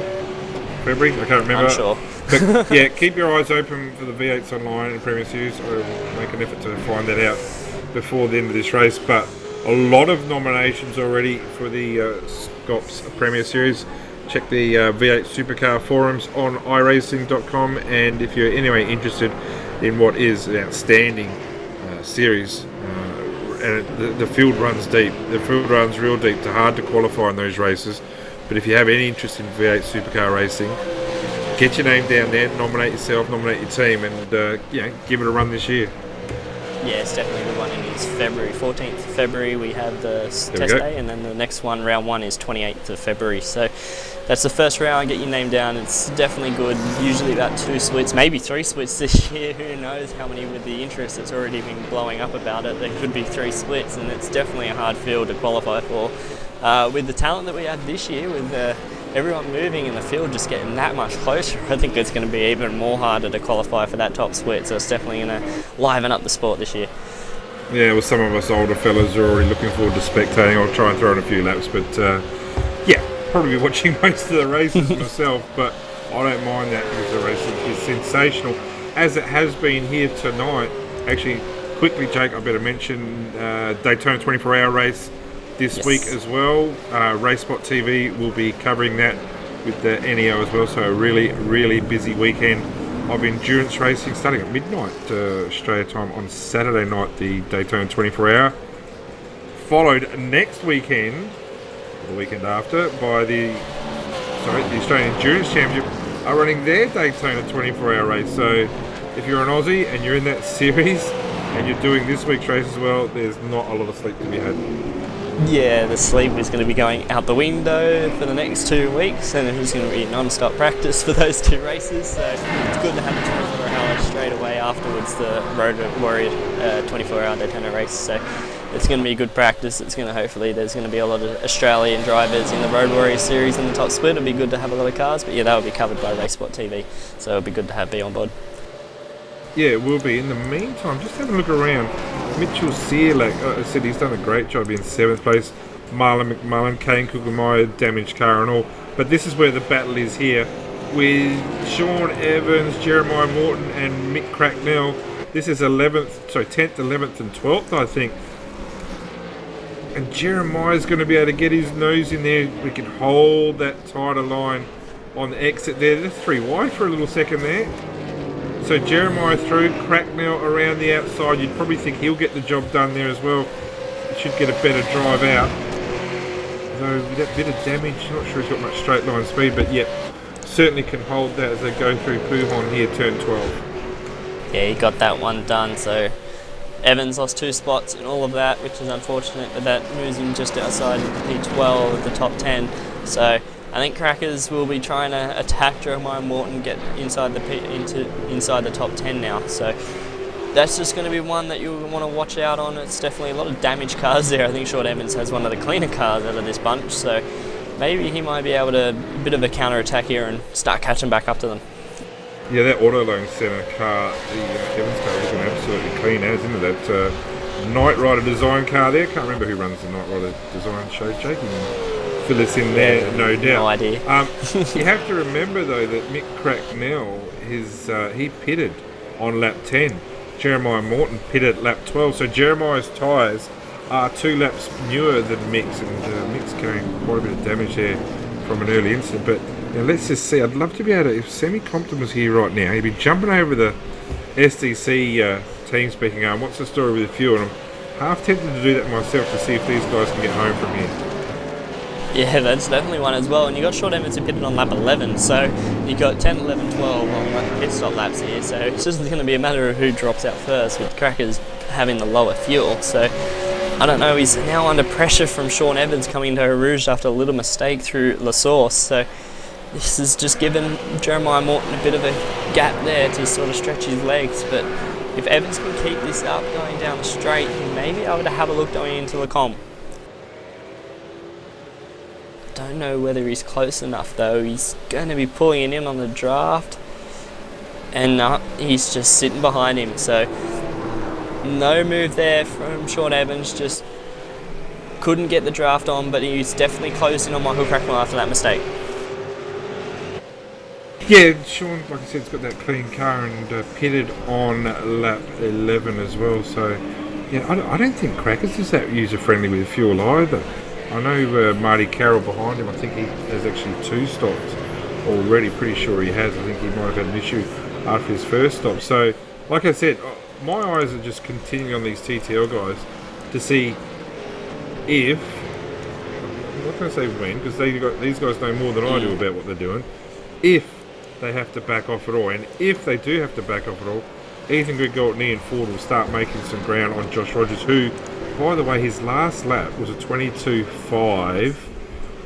February? I can't remember. I'm sure. But yeah, keep your eyes open for the V8s online in Premier Series. I'll make an effort to find that out before the end of this race. But a lot of nominations already for the Scops Premier Series. Check the V8 Supercar forums on iRacing.com, and if you're anyway interested in what is an outstanding series, and the field runs deep. The field runs real deep. It's hard to qualify in those races. But if you have any interest in V8 supercar racing, get your name down there, nominate yourself, nominate your team, and give it a run this year. Yeah, it's definitely a good one. It is February 14th of February. We have the test day, and then the next one, round 1, is 28th of February. So that's the first round. Get your name down. It's definitely good. Usually about 2 splits, maybe 3 splits this year. Who knows how many with the interest that's already been blowing up about it. There could be 3 splits, and it's definitely a hard field to qualify for. With the talent that we have this year, with everyone moving and the field just getting that much closer, I think it's going to be even more harder to qualify for that top split. So it's definitely going to liven up the sport this year. Yeah, well, some of us older fellas are already looking forward to spectating. I'll try and throw in a few laps, but probably be watching most of the races myself, but I don't mind that because the racing is sensational, as it has been here tonight. Actually, quickly, Jake, I better mention Daytona 24-hour race this week as well. Race Spot TV will be covering that with the NEO as well, so a really, really busy weekend of endurance racing starting at midnight Australia time on Saturday night, the Daytona 24-hour, followed next weekend, or the weekend after, by the Australian Endurance Championship are running their Daytona 24-hour race. So if you're an Aussie and you're in that series and you're doing this week's race as well, there's not a lot of sleep to be had. Yeah, the sleep is going to be going out the window for the next 2 weeks, and it's going to be non-stop practice for those 2 races. So it's good to have a 24-hour straight away afterwards, the Road Warrior 24-hour Daytona race. So it's going to be good practice. It's going to hopefully there's going to be a lot of Australian drivers in the Road Warrior series in the top split. It'll be good to have a lot of cars, but yeah, that will be covered by Race Spot TV. So it'll be good to be on board. Yeah, it will be. In the meantime, just have a look around. Mitchell Sear, like I said, he's done a great job in 7th place. Marlon McMullen, Kane Kugelmeyer, damaged car and all. But this is where the battle is here, with Sean Evans, Jeremiah Morton and Mick Cracknell. This is 10th, 11th and 12th, I think. And Jeremiah's going to be able to get his nose in there. We can hold that tighter line on the exit there. They're 3 wide for a little second there. So Jeremiah through, Cracknell around the outside. You'd probably think he'll get the job done there as well. He should get a better drive out. Though with that bit of damage, not sure he's got much straight line speed, but yep, certainly can hold that as they go through Puhon here, turn 12. Yeah, he got that one done. So Evans lost 2 spots in all of that, which is unfortunate, but that moves him just outside of the P12 of the top 10. So I think Crackers will be trying to attack Jeremiah Morton, get inside the top 10 now. So that's just going to be one that you'll want to watch out on. It's definitely a lot of damaged cars there. I think Sean Evans has one of the cleaner cars out of this bunch, so maybe he might be able to a bit of a counter attack here and start catching back up to them. Yeah, that Auto Loan Centre car, the Evans car, looking absolutely clean as, isn't it? That Knight Rider design car there. Can't remember who runs the Knight Rider design show. Jake can fill us in there, no doubt. No idea. You have to remember though that Mick Cracknell, he pitted on lap 10. Jeremiah Morton pitted at lap 12. So Jeremiah's tyres are 2 laps newer than Mick's, and Mick's carrying quite a bit of damage there from an early incident. But now let's just see. I'd love to be able to, if Sammy Compton was here right now, he'd be jumping over the SDC team speaking arm. What's the story with the fuel? And I'm half tempted to do that myself to see if these guys can get home from here. Yeah, that's definitely one as well. And you got Sean Evans who pitted on lap 11, so you got 10, 11, 12 on pit stop laps here. So it's just going to be a matter of who drops out first, with Crackers having the lower fuel. So I don't know, he's now under pressure from Sean Evans coming to Eau Rouge after a little mistake through La Source. So this has just given Jeremiah Morton a bit of a gap there to sort of stretch his legs. But if Evans can keep this up going down the straight, he may be able to have a look going into Le Combe. Don't know whether he's close enough though. He's going to be pulling it in on the draft, and he's just sitting behind him. So no move there from Sean Evans. Just couldn't get the draft on, but he's definitely closing on Michael Cracknell after that mistake. Yeah, Sean, like I said, has got that clean car and pitted on lap 11 as well. So yeah, I don't think Crackers is that user friendly with fuel either. I know Marty Carroll behind him, I think he has actually 2 stops already, pretty sure he has. I think he might have had an issue after his first stop. So, like I said, my eyes are just continuing on these TTL guys to see if, I'm not going to say when, because these guys know more than I do about what they're doing, if they have to back off at all. And if they do have to back off at all, Ethan Grigol and Ian Ford will start making some ground on Josh Rogers, who, by the way, his last lap was a 22.5,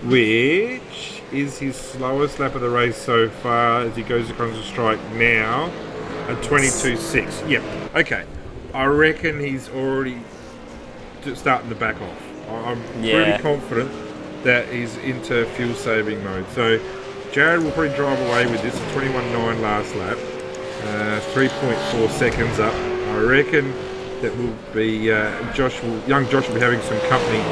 which is his slowest lap of the race so far as he goes across the strike now at 22.6. Yep, okay. I reckon he's already starting to back off. I'm pretty confident that he's into fuel saving mode. So Jared will probably drive away with this, 21.9 last lap, 3.4 seconds up. I reckon that will be young Josh will be having some company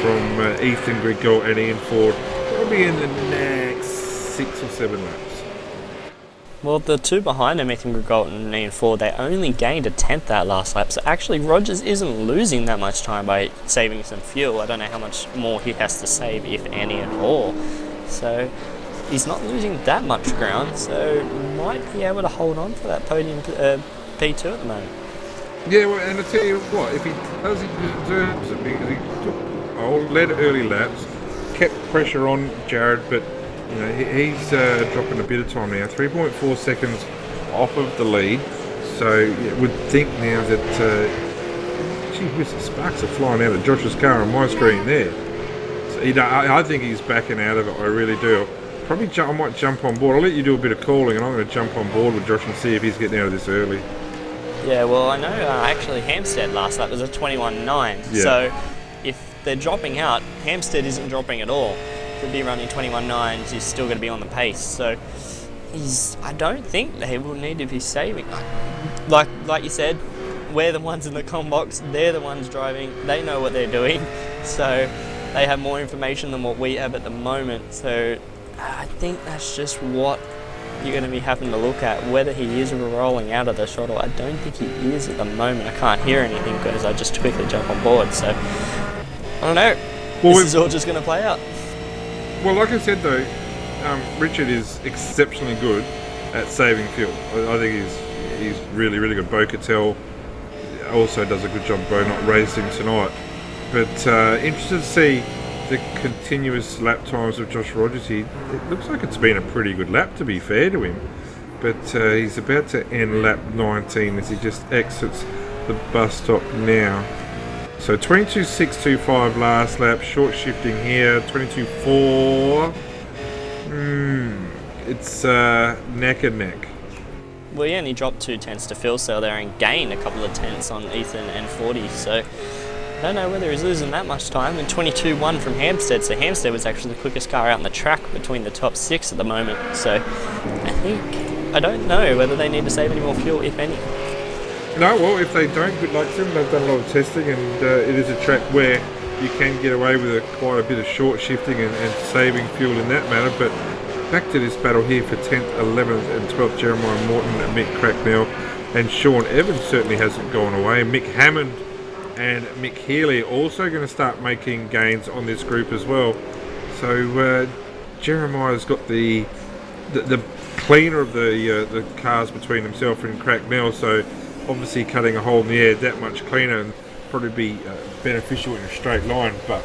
from Ethan Grigol and Ian Ford probably in the next 6 or 7 laps. Well, the two behind him, Ethan Grigol and Ian Ford, they only gained a tenth that last lap. So actually, Rogers isn't losing that much time by saving some fuel. I don't know how much more he has to save, if any at all. So he's not losing that much ground. So might be able to hold on to that podium P2 at the moment. Yeah, well, and I tell you what, if he does, he deserves it because he took led early laps, kept pressure on Jared, but you know he's dropping a bit of time now, 3.4 seconds off of the lead. So you would think now that gee whiz, the sparks are flying out of Josh's car on my screen there. So I think he's backing out of it. I really do. I might jump on board. I'll let you do a bit of calling, and I'm going to jump on board with Josh and see if he's getting out of this early. Yeah, well, I know actually Hampstead last lap was a 21.9. Yeah. So if they're dropping out, Hampstead isn't dropping at all. Could be running 21.9s, he's still going to be on the pace. So I don't think they will need to be saving. Like you said, we're the ones in the comm box, they're the ones driving, they know what they're doing. So they have more information than what we have at the moment. So I think that's just what you're going to be having to look at, whether he is rolling out of the throttle. I don't think he is at the moment. I can't hear anything because I just quickly jump on board. So I don't know. Well, this is all just going to play out. Well, like I said though, Richard is exceptionally good at saving fuel. I think he's really, really good. Bo Cattell also does a good job. Bo not racing tonight, but interested to see the continuous lap times of Josh Rogers. It looks like it's been a pretty good lap, to be fair to him, but he's about to end lap 19 as he just exits the bus stop now. So 22.625 last lap, short shifting here, 22.4. It's neck and neck. Well, he only dropped 2 tenths to Phil Cell there and gained a couple of tenths on Ethan and 40, so I don't know whether he's losing that much time. And 22.1 from Hampstead, so Hampstead was actually the quickest car out on the track between the top 6 at the moment. So I don't know whether they need to save any more fuel, if any. No, well, if they don't, good luck to them. They've done a lot of testing, and it is a track where you can get away with quite a bit of short shifting and saving fuel in that manner. But back to this battle here for 10th, 11th and 12th, Jeremiah Morton and Mick Cracknell, and Sean Evans certainly hasn't gone away. Mick Hammond and Mick Healy also going to start making gains on this group as well. So Jeremiah's got the cleaner of the cars between himself and Cracknell, so obviously cutting a hole in the air that much cleaner and probably be beneficial in a straight line. But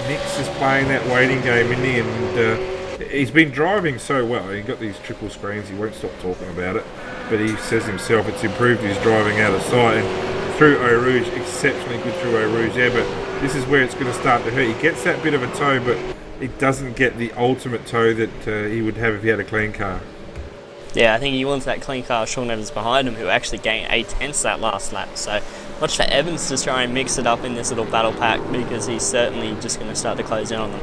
Mick's is playing that waiting game, isn't he? And he's been driving so well. He got these triple screens, he won't stop talking about it, but he says himself it's improved his driving out of sight. And through Eau Rouge, exceptionally good through Eau Rouge there, but this is where it's going to start to hurt. He gets that bit of a toe, but he doesn't get the ultimate toe that he would have if he had a clean car. Yeah, I think he wants that clean car. Sean Evans behind him, who actually gained 8 tenths that last lap. So watch for Evans to try and mix it up in this little battle pack, because he's certainly just going to start to close in on them.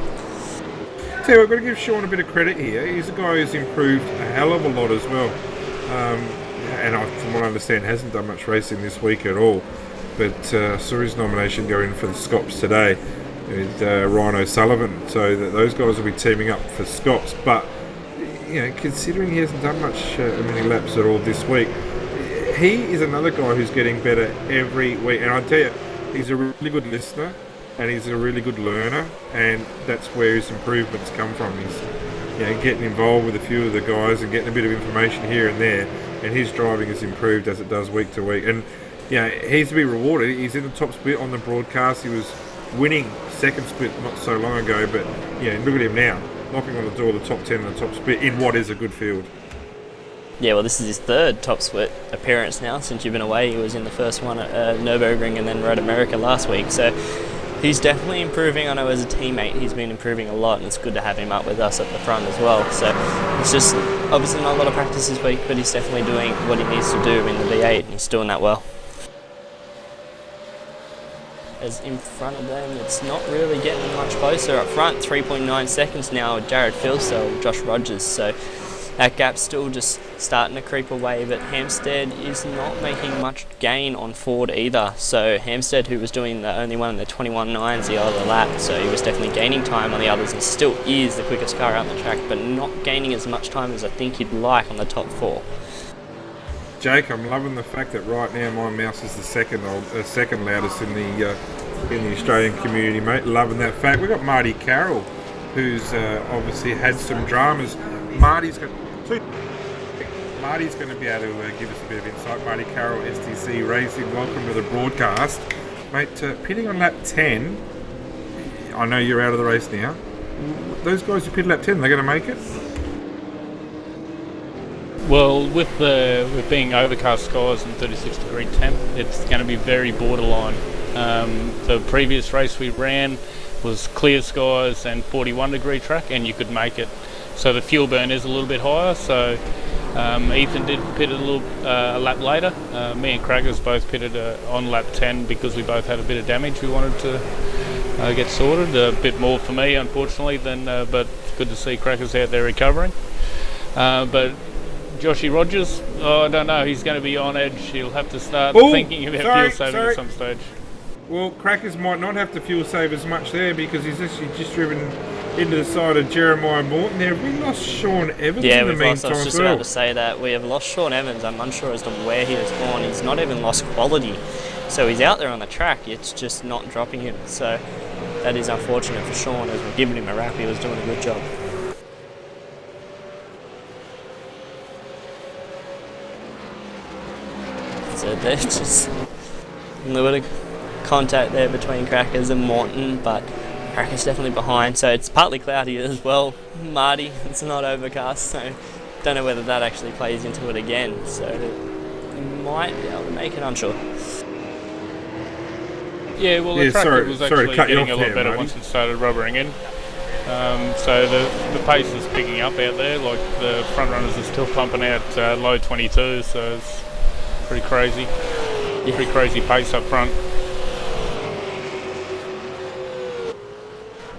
So we've got to give Sean a bit of credit here. He's a guy who's improved a hell of a lot as well. And from what I understand, hasn't done much racing this week at all. But saw his nomination go in for the Scops today with Ryan O'Sullivan. So those guys will be teaming up for Scops. But you know, considering he hasn't done many laps at all this week, he is another guy who's getting better every week. And I tell you, he's a really good listener and he's a really good learner, and that's where his improvements come from. He's getting involved with a few of the guys and getting a bit of information here and there, and his driving has improved as it does week to week. And he's to be rewarded. He's in the top split on the broadcast. He was winning second split not so long ago, but look at him now, knocking on the door of the top 10 in the top split in what is a good field. Yeah, well, this is his third top split appearance now since you've been away. He was in the first one at Nürburgring and then Road America last week. So he's definitely improving. I know as a teammate he's been improving a lot, and it's good to have him up with us at the front as well. So it's just obviously not a lot of practice this week, but he's definitely doing what he needs to do in the V8, and he's doing that well. As in front of them, it's not really getting much closer. Up front, 3.9 seconds now with Jared Filsell, Josh Rogers. So that gap's still just starting to creep away, but Hampstead is not making much gain on Ford either. So Hampstead, who was doing the only one in the 21.9s the other lap, so he was definitely gaining time on the others and still is the quickest car out on the track, but not gaining as much time as I think he'd like on the top four. Jake, I'm loving the fact that right now my mouse is the second loudest in the Australian community, mate. Loving that fact. We've got Marty Carroll, who's obviously had some dramas. Marty's going to be able to give us a bit of insight. Marty Carroll, STC Racing, welcome to the broadcast. Mate, pitting on lap 10, I know you're out of the race now. Those guys who pitted lap 10, they're going to make it? Well, with being overcast skies and 36-degree temp, it's going to be very borderline. The previous race we ran was clear skies and 41-degree track, and you could make it. So the fuel burn is a little bit higher. So Ethan did pit a lap later. Me and Crackers both pitted on lap 10 because we both had a bit of damage we wanted to get sorted. A bit more for me, unfortunately, but good to see Crackers out there recovering. But Joshy Rogers, I don't know, he's going to be on edge. He'll have to start thinking about fuel saving at some stage. Well, Crackers might not have to fuel save as much there because he's actually just driven into the side of Jeremiah Morton there. We lost Sean Evans in the meantime. I was just about to say that. We have lost Sean Evans. I'm unsure as to where he has gone. He's not even lost quality. So he's out there on the track. It's just not dropping him. So that is unfortunate for Sean, as we're giving him a rap. He was doing a good job. So there's just a little bit of contact there between Crackers and Morton, but Crackers definitely behind, so it's partly cloudy as well. Marty, it's not overcast, so don't know whether that actually plays into it again, so he might be able to make it, unsure. Yeah, well, the track was actually getting a lot better once it started rubbering in. So the pace is picking up out there, like the front runners are still pumping out low 22, so it's pretty crazy. Yeah. Pretty crazy pace up front.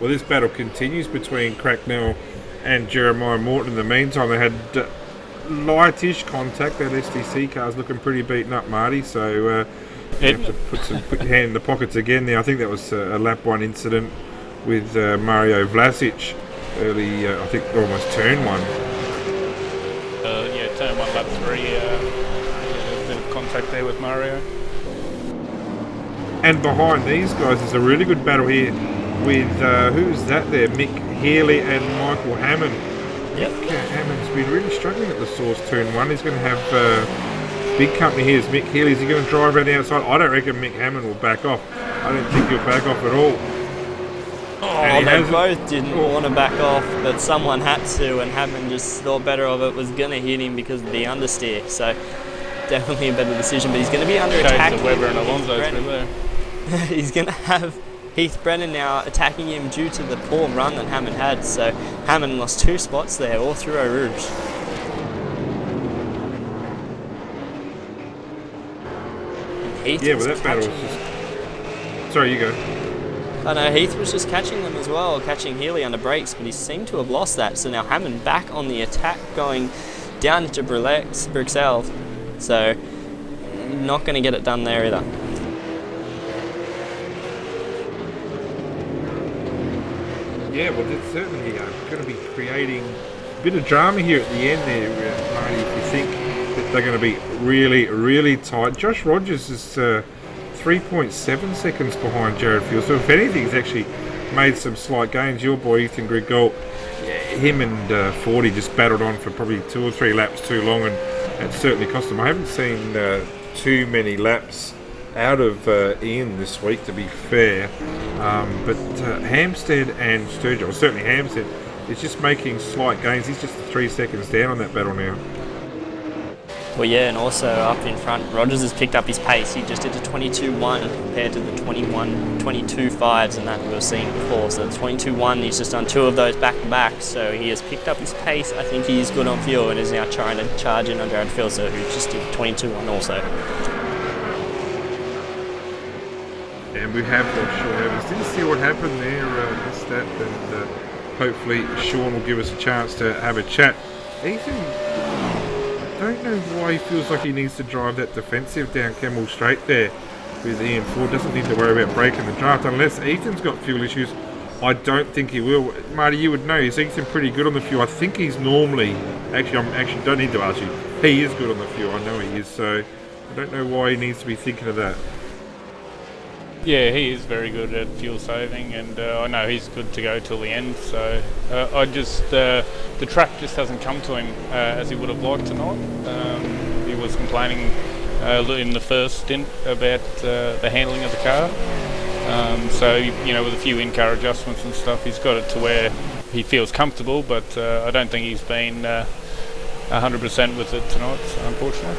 Well, this battle continues between Cracknell and Jeremiah Morton. In the meantime, they had lightish contact. That STC car's looking pretty beaten up, Marty. So you have to put your hand in the pockets again there. I think that was a lap 1 incident with Mario Vlasic early, I think almost turn 1. Turn 1, lap 3. There's a bit of contact there with Mario. And behind these guys is a really good battle here with, who's that there? Mick Healy and Michael Hammond. Yep. Hammond's been really struggling at the source turn 1. He's going to have big company here. Is Mick Healy. Is he going to drive around the outside? I don't reckon Mick Hammond will back off. I don't think he'll back off at all. Oh, they both didn't want to back off, but someone had to, and Hammond just thought better of it, was going to hit him because of the understeer. So definitely a better decision, but he's going to be under attack. Weber and Alonso through there. He's going to have Heath Brennan now attacking him due to the poor run that Hammond had. So Hammond lost 2 spots there, all through Eau Rouge. Yeah, but that battle was just... Sorry, you go. I know, Heath was just catching them as well, catching Healy under brakes, but he seemed to have lost that. So now Hammond back on the attack, going down into Bruxelles. So not going to get it done there either. Yeah, well, it's certainly going to be creating a bit of drama here at the end there, Marty, if you think that they're going to be really, really tight. Josh Rogers is 3.7 seconds behind Jared Field, so if anything, he's actually made some slight gains. Your boy Ethan Grigol, him and 40 just battled on for probably 2 or 3 laps too long, and it certainly cost him. I haven't seen too many laps out of Ian this week, to be fair. But Hampstead and Sturgeon, or certainly Hampstead, is just making slight gains. He's just 3 seconds down on that battle now. Well, yeah, and also up in front, Rogers has picked up his pace. He just did a 22.1 compared to the 22.5s and that we were seeing before. So the 22.1, he's just done 2 of those back to back. So he has picked up his pace. I think he is good on fuel and is now trying to charge in on Jared Filzer, who just did 22.1 also. And we have got Sean Evans. Didn't see what happened there, missed that, and hopefully Sean will give us a chance to have a chat. Ethan, I don't know why he feels like he needs to drive that defensive down Kemmel Straight there with Ian Ford. Doesn't need to worry about breaking the draft unless Ethan's got fuel issues. I don't think he will. Marty, you would know. Is Ethan pretty good on the fuel? I think he's normally... Actually, don't need to ask you. He is good on the fuel. I know he is. So I don't know why he needs to be thinking of that. Yeah, he is very good at fuel saving, and I know he's good to go till the end. So the track just hasn't come to him as he would have liked tonight. He was complaining in the first stint about the handling of the car. So with a few in-car adjustments and stuff, he's got it to where he feels comfortable. But I don't think he's been 100% with it tonight, unfortunately.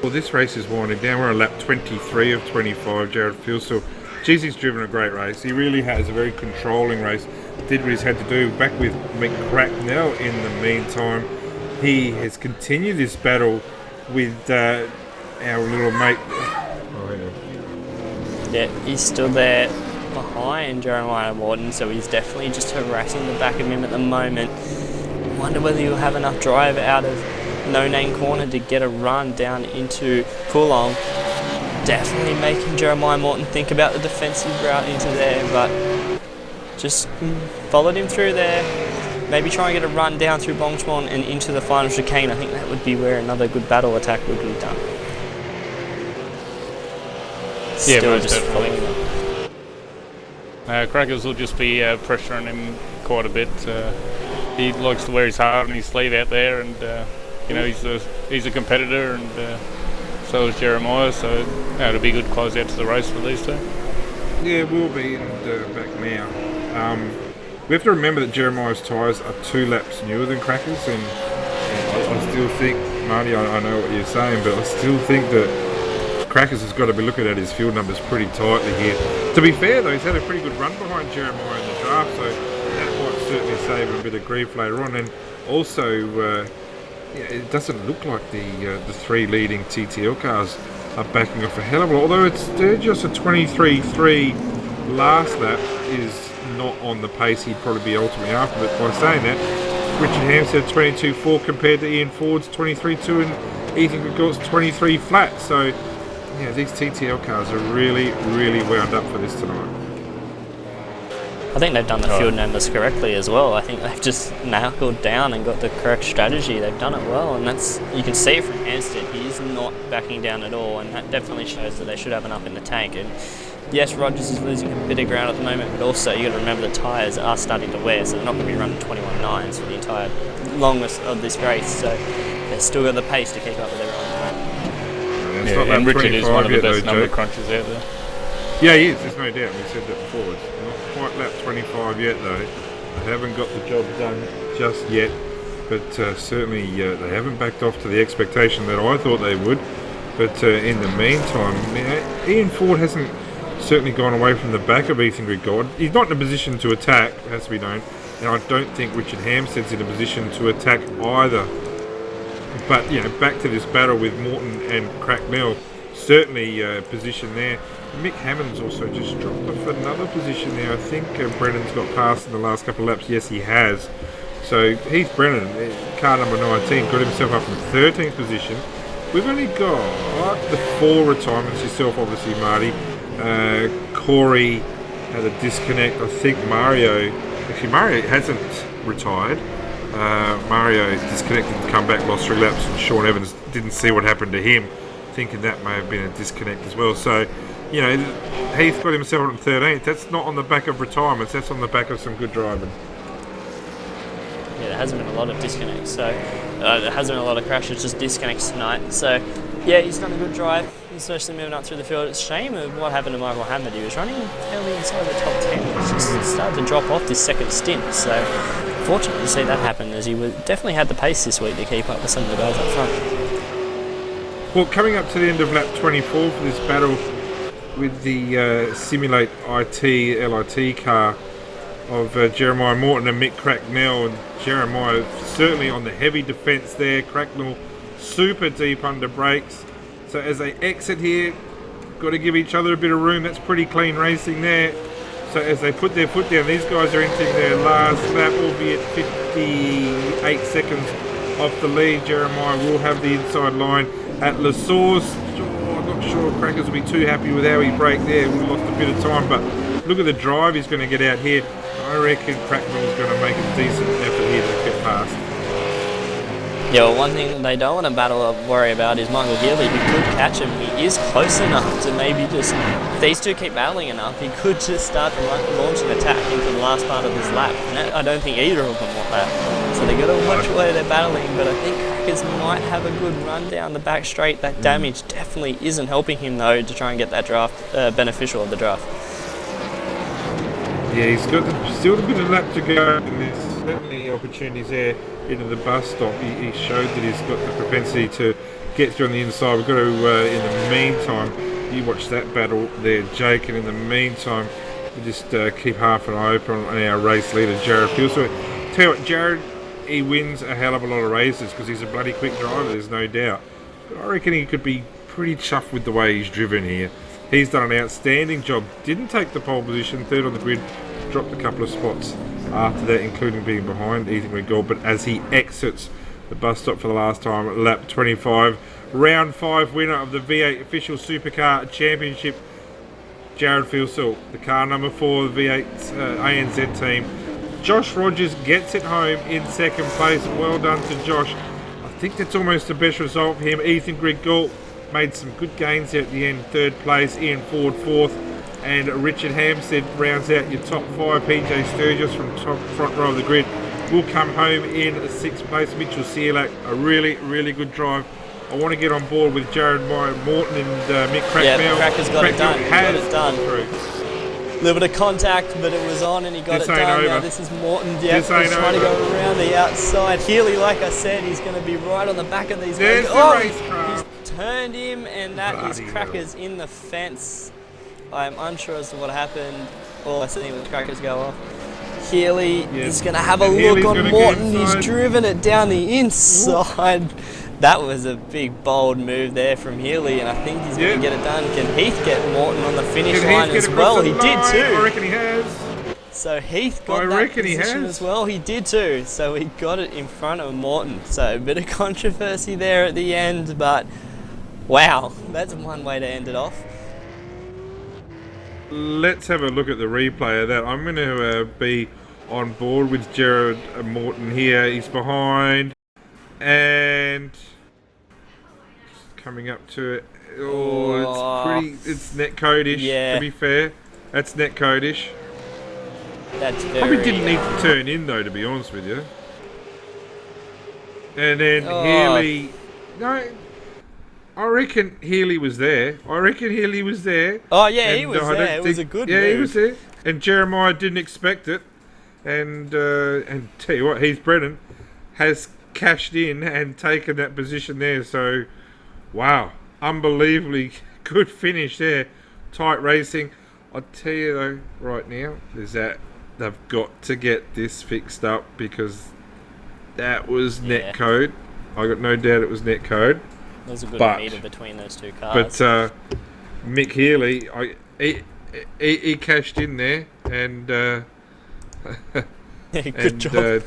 Well, this race is winding down. We're on lap 23 of 25, Jared Filsell. Geez, he's driven a great race. He really has a very controlling race. Did what he's had to do. Back with Mick Cracknell in the meantime. He has continued this battle with our little mate. Yeah, he's still there behind Jeremiah Morton, so he's definitely just harassing the back of him at the moment. Wonder whether he'll have enough drive out of no-name corner to get a run down into Coulomb. Definitely making Jeremiah Morton think about the defensive route into there, but just followed him through there. Maybe try and get a run down through Bongchmont and into the final chicane. I think that would be where another good battle attack would be done. Yeah, Still most just definitely. following him. Crackers will just be pressuring him quite a bit. He likes to wear his heart on his sleeve out there, and he's a competitor, and so is Jeremiah. So it'll be a good close out to the race for these two. Yeah, it will be, and back now. We have to remember that Jeremiah's tyres are 2 laps newer than Crackers, and I still think, Marty, I know what you're saying, but I still think that Crackers has got to be looking at his field numbers pretty tightly here. To be fair, though, he's had a pretty good run behind Jeremiah in the draft, so that might certainly save him a bit of grief later on. And also, it doesn't look like the 3 leading TTL cars are backing off a hell of a lot. Although they're just a 23.3 last lap is not on the pace he'd probably be ultimately after. But by saying that, Richard Hampstead 22.4 compared to Ian Ford's 23.2 and Ethan Gregor's 23 flat. So these TTL cars are really, really wound up for this tonight. I think they've done the field numbers correctly as well. I think they've just knuckled down and got the correct strategy. They've done it well, and you can see it from Hampstead. He's not backing down at all, and that definitely shows that they should have enough in the tank. And yes, Rogers is losing a bit of ground at the moment, but also you got to remember the tyres are starting to wear, so they're not going to be running 21.9s for the entire longest of this race. So they've still got the pace to keep up with everyone. And Richard is one of the best number crunchers out there. Yeah, he is. There's no doubt. We said that before. It's not quite lap 25 yet, though. They haven't got the job done just yet, but certainly they haven't backed off to the expectation that I thought they would. But in the meantime, Ian Ford hasn't certainly gone away from the back of Ethan Grigord. He's not in a position to attack, has to be known, and I don't think Richard Hampstead's in a position to attack either. But back to this battle with Morton and Cracknell, certainly position there. Mick Hammond's also just dropped off another position there. I think Brennan's got past in the last couple of laps. Yes, he has. So Heath Brennan, car number 19, got himself up from 13th position. We've only got the 4 retirements, yourself obviously, Marty. Corey had a disconnect. I think Mario hasn't retired. Mario disconnected and come back, lost 3 laps, and Sean Evans didn't see what happened to him, thinking that may have been a disconnect as well. So, Heath got himself on 13th. That's not on the back of retirements, that's on the back of some good driving. Yeah, there hasn't been a lot of disconnects, so there hasn't been a lot of crashes, just disconnects tonight. So, yeah, he's done a good drive. especially moving up through the field. It's a shame of what happened to Michael Hammond. He was running fairly inside the top 10. He just started to drop off this second stint. So fortunate to see that happen, as he definitely had the pace this week to keep up with some of the guys up front. Well, coming up to the end of lap 24 for this battle with the Simulate LIT car of Jeremiah Morton and Mick Cracknell, and Jeremiah certainly on the heavy defence there. Cracknell super deep under brakes. So as they exit here, got to give each other a bit of room. That's pretty clean racing there. So as they put their foot down, these guys are entering their last lap, albeit 58 seconds off the lead. Jeremiah will have the inside line at La Source. I'm not sure Crackers will be too happy with how he braked there. We lost a bit of time, but look at the drive he's going to get out here. I reckon Cracknell's going to make a decent effort here to get past. Yeah, well, one thing they don't want to worry about is Michael Healy, who could catch him. He is close enough to maybe just, if these two keep battling enough, he could just start to launch an attack into the last part of his lap. And I don't think either of them want that. So they've got to watch where they're battling, but I think Crackers might have a good run down the back straight. That damage definitely isn't helping him, though, to try and get that draft beneficial of the draft. Yeah, he's got still a bit of lap to go, and there's certainly opportunities there into the bus stop. He showed that he's got the propensity to get through on the inside. We've got to, in the meantime, you watch that battle there, Jake, and in the meantime, we just keep half an eye open on our race leader, Jared Field. So, tell you what, Jared, he wins a hell of a lot of races because he's a bloody quick driver, there's no doubt. But I reckon he could be pretty chuffed with the way he's driven here. He's done an outstanding job. Didn't take the pole position, third on the grid, dropped a couple of spots after that, including being behind Ethan Regal. But as he exits the bus stop for the last time at lap 25, round 5 winner of the V8 official Supercar Championship, Jared Filsell, the car number 4 of the V8 ANZ team. Josh Rogers gets it home in second place. Well done to Josh. I think that's almost the best result for him. Ethan Grigalt made some good gains there at the end, third place. Ian Ford fourth, and Richard Hampstead rounds out your top 5. PJ Sturgis from top front row of the grid will come home in sixth place. Mitchell Searlack, a really good drive. I want to get on board with Jared Morton and Mick Cracknell. Yeah, Cracker's got it done. Has got it done. A little bit of contact, but it was on and he got it done. Now this is Morton. Yeah, he's trying to go around the outside. Healy, like I said, he's going to be right on the back of these guys. He's turned him, and that is Crackers in the fence. I'm unsure as to what happened. All I see was Crackers go off. Healy is going to have a look on Morton. He's driven it down the inside. That was a big, bold move there from Healy, and I think he's going to get it done. Can Heath get Morton on the finish line as well? He did too. I reckon he has. So Heath got that position as well. He did too. So he got it in front of Morton. So a bit of controversy there at the end, but wow, that's one way to end it off. Let's have a look at the replay of that. I'm going to be on board with Jared Morton here. He's behind. And coming up to it. It's netcode-ish, to be fair. That's netcode-ish. That's very... Probably didn't need to turn in, though, to be honest with you. And then Healy... No, I reckon Healy was there. Oh, yeah, he was there. It was a good move. Yeah, he was there. And Jeremiah didn't expect it. And tell you what, Heath Brennan has cashed in and taken that position there. So, wow, unbelievably good finish there. Tight racing. I'll tell you though, right now, is that they've got to get this fixed up because that was net code. I got no doubt it was net code. There's a good meter between those two cars. But Mick Healy, he cashed in there and good job.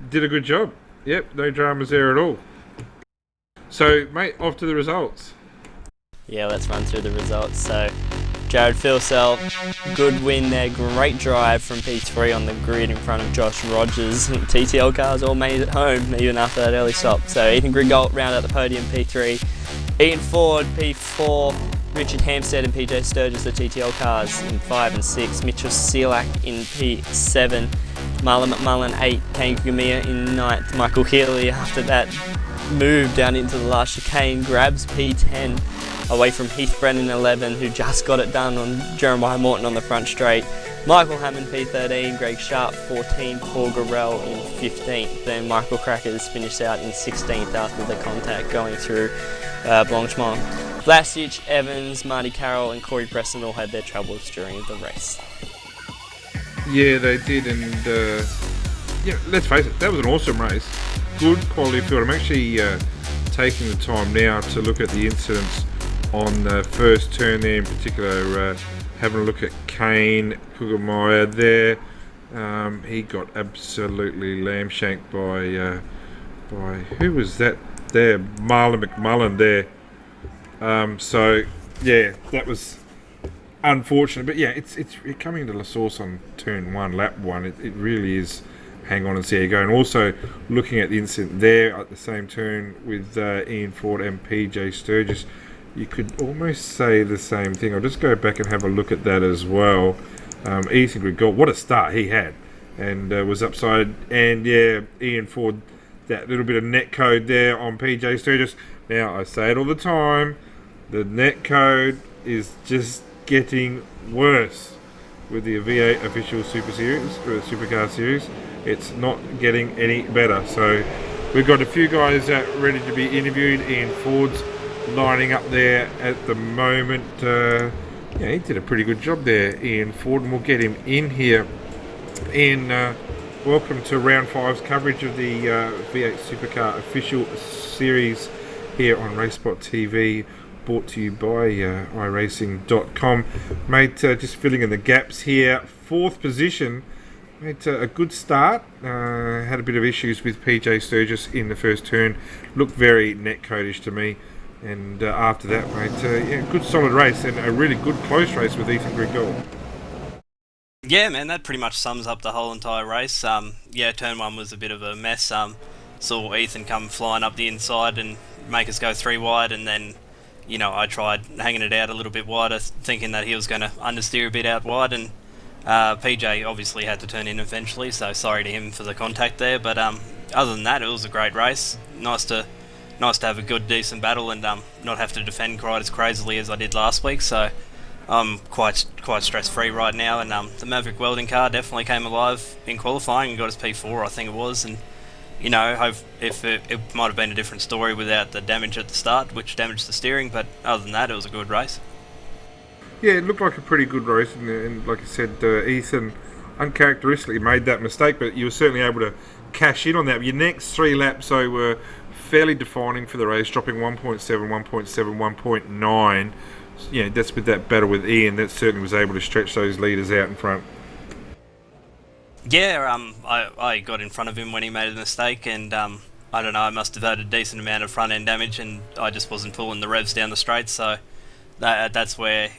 Did a good job. Yep, no dramas there at all. So, mate, off to the results. Yeah, let's run through the results. So, Jared Filsell, good win there. Great drive from P3 on the grid in front of Josh Rogers. TTL cars all made it home, even after that early stop. So, Ethan Grigalt round out the podium, P3. Ian Ford, P4. Richard Hampstead and PJ Sturgis, the TTL cars, in 5 and 6. Mitchell Searlack in P7. Marlon McMullen 8, Kane Gumia in 9th. Michael Healy after that move down into the last chicane grabs P10. away from Heath Brennan 11, who just got it done on Jeremiah Morton on the front straight. Michael Hammond P13, Greg Sharp 14, Paul Gorell in 15th. Then Michael Crackers finished out in 16th after the contact going through Blanchemont. Vlasic, Evans, Marty Carroll and Corey Preston all had their troubles during the race. Yeah, they did, and let's face it, that was an awesome race. Good quality field. I'm actually taking the time now to look at the incidents on the first turn there in particular, having a look at Kane Kugelmeyer there. He got absolutely lamb-shanked by who was that there? Marlon McMullen there. So yeah, that was unfortunate, but yeah, it's coming to La Source on turn 1, lap 1. It really is. Hang on and see how you go. And also looking at the incident there at the same turn with Ian Ford and PJ Sturgis, you could almost say the same thing. I'll just go back and have a look at that as well. Ethan Grigol, what a start he had, and was upside. And yeah, Ian Ford, that little bit of net code there on PJ Sturgis. Now I say it all the time, the net code is just getting worse with the V8 official Super Series or the Supercar Series. It's not getting any better. So we've got a few guys ready to be interviewed. Ian Ford's lining up there at the moment. Yeah, he did a pretty good job there, Ian Ford, and we'll get him in here. Ian, welcome to round 5's coverage of the V8 Supercar official series here on RaceSpot TV, brought to you by iRacing.com. Mate, just filling in the gaps here. 4th position. Made a good start. Had a bit of issues with PJ Sturgis in the first turn. Looked very netcode-ish to me. And after that, mate, yeah, good solid race and a really good close race with Ethan Grigol. Yeah, man, that pretty much sums up the whole entire race. Yeah, turn 1 was a bit of a mess. Saw Ethan come flying up the inside and make us go 3 wide, and then, you know, I tried hanging it out a little bit wider, thinking that he was going to understeer a bit out wide, and PJ obviously had to turn in eventually, so sorry to him for the contact there. But other than that, it was a great race. Nice to have a good, decent battle and not have to defend quite as crazily as I did last week. So I'm quite stress-free right now. And the Maverick welding car definitely came alive in qualifying and got us P4, I think it was. And you know, if it might have been a different story without the damage at the start, which damaged the steering. But other than that, it was a good race. Yeah, it looked like a pretty good race, and like I said, Ethan uncharacteristically made that mistake, but you were certainly able to cash in on that. Your next 3 laps, though, were fairly defining for the race, dropping 1.7, 1.7, 1.9. You know, that's with that battle with Ian, that certainly was able to stretch those leaders out in front. Yeah, I got in front of him when he made a mistake, and I don't know, I must have had a decent amount of front end damage, and I just wasn't pulling the revs down the straight, so that's where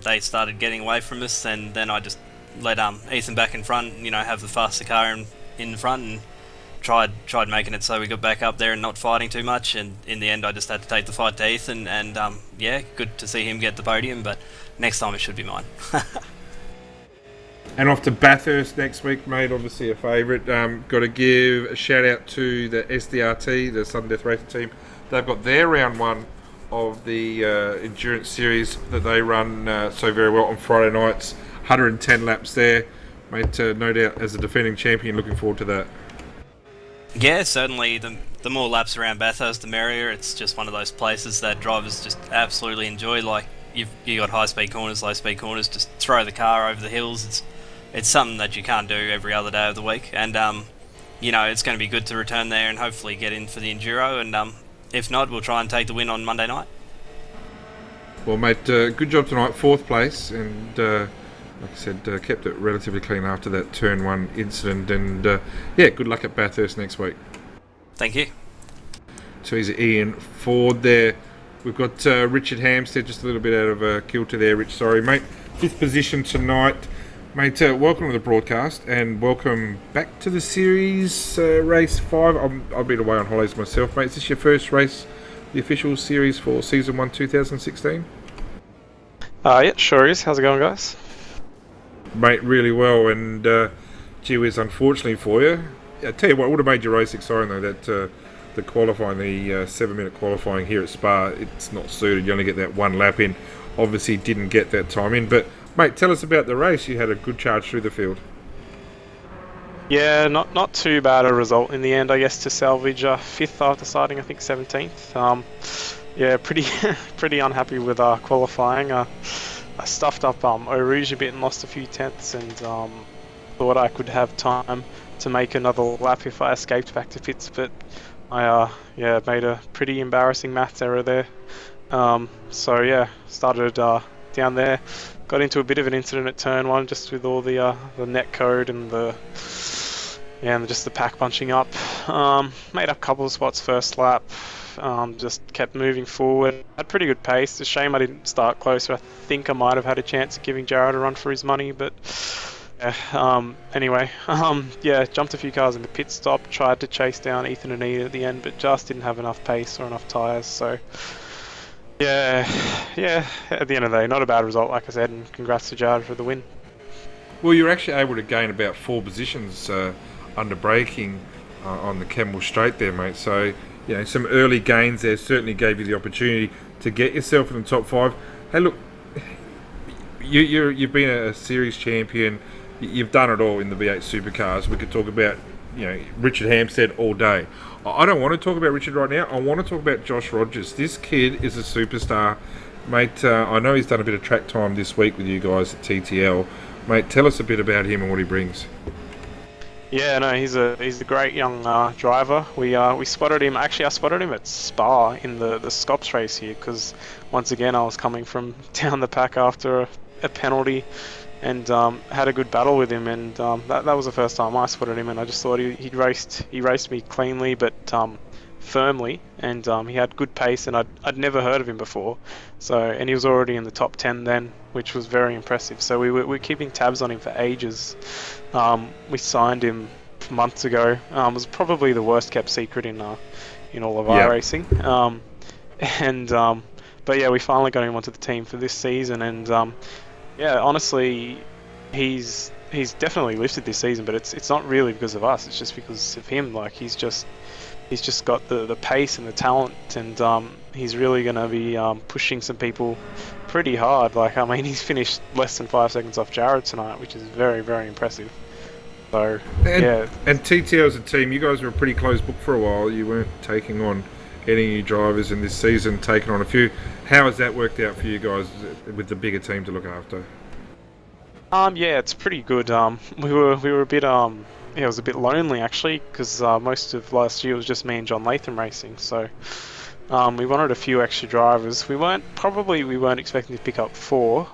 they started getting away from us, and then I just let Ethan back in front, you know, have the faster car in front, and tried making it so we got back up there and not fighting too much, and in the end I just had to take the fight to Ethan, and yeah, good to see him get the podium, but next time it should be mine. And off to Bathurst next week, mate, obviously a favourite. Got to give a shout out to the SDRT, the Sudden Death Racing team. They've got their round 1 of the endurance series that they run so very well on Friday nights. 110 laps there, mate. No doubt, as a defending champion, looking forward to that. Yeah, certainly. The more laps around Bathurst, the merrier. It's just one of those places that drivers just absolutely enjoy. Like you got high speed corners, low speed corners. Just throw the car over the hills. It's something that you can't do every other day of the week. And you know, it's going to be good to return there and hopefully get in for the enduro. And if not, we'll try and take the win on Monday night. Well, mate, good job tonight, 4th place, and like I said, kept it relatively clean after that turn 1 incident, and yeah, good luck at Bathurst next week. Thank you. So he's Ian Ford there. We've got Richard Hampstead, just a little bit out of kilter there, Rich, sorry, mate. 5th position tonight. Mate, welcome to the broadcast, and welcome back to the series, race 5. I've been away on holidays myself, mate. Is this your first race, the official series for season 1 2016? Yeah, sure is. How's it going, guys? Mate, really well, and gee whiz, unfortunately for you, I tell you what, it would have made your race exciting though, that the qualifying, the 7-minute qualifying here at Spa, it's not suited. You only get that one lap in. Obviously didn't get that time in. But, mate, tell us about the race. You had a good charge through the field. Yeah, not too bad a result in the end, I guess, to salvage 5th after starting, I think, 17th. Yeah, pretty pretty unhappy with qualifying. I stuffed up Eau Rouge a bit and lost a few tenths, and thought I could have time to make another lap if I escaped back to pits, but I made a pretty embarrassing maths error there. So yeah, started down there, got into a bit of an incident at turn 1 just with all the net code and just the pack bunching up. Made up a couple of spots first lap. Just kept moving forward. Had pretty good pace. It's a shame I didn't start closer. I think I might have had a chance of giving Jared a run for his money, but anyway, jumped a few cars in the pit stop. Tried to chase down Ethan and Ian at the end, but just didn't have enough pace or enough tyres. So yeah. At the end of the day, not a bad result, like I said, and congrats to Jared for the win. Well, you're actually able to gain about 4 positions under braking on the Kemmel Straight there, mate. So, you know, some early gains there certainly gave you the opportunity to get yourself in the top 5. Hey, look, you've been a series champion. You've done it all in the V8 Supercars. We could talk about, you know, Richard Hampstead all day. I don't want to talk about Richard right now. I want to talk about Josh Rogers. This kid is a superstar, mate. I know he's done a bit of track time this week with you guys at TTL. Mate, tell us a bit about him and what he brings. Yeah, no, he's a great young driver. We spotted him. Actually, I spotted him at Spa in the Scops race here, because once again I was coming from down the pack after a penalty, and had a good battle with him, and that was the first time I spotted him, and I just thought he raced me cleanly but firmly, and he had good pace, and I'd never heard of him before, and he was already in the top 10 then, which was very impressive. So we were keeping tabs on him for ages. We signed him months ago. It was probably the worst kept secret in all of iRacing. But yeah, we finally got him onto the team for this season, and honestly, he's definitely lifted this season, but it's not really because of us. It's just because of him. Like, he's just got the pace and the talent, and he's really going to be pushing some people pretty hard. Like, I mean, he's finished less than 5 seconds off Jared tonight, which is very, very impressive. So, And TTL as a team, you guys were a pretty close book for a while. You weren't taking on any new drivers, in this season taking on a few. How has that worked out for you guys with the bigger team to look after? Yeah, it's pretty good. We were a bit it was a bit lonely actually, because most of last year was just me and John Latham racing. So we wanted a few extra drivers. We weren't expecting to pick up 4,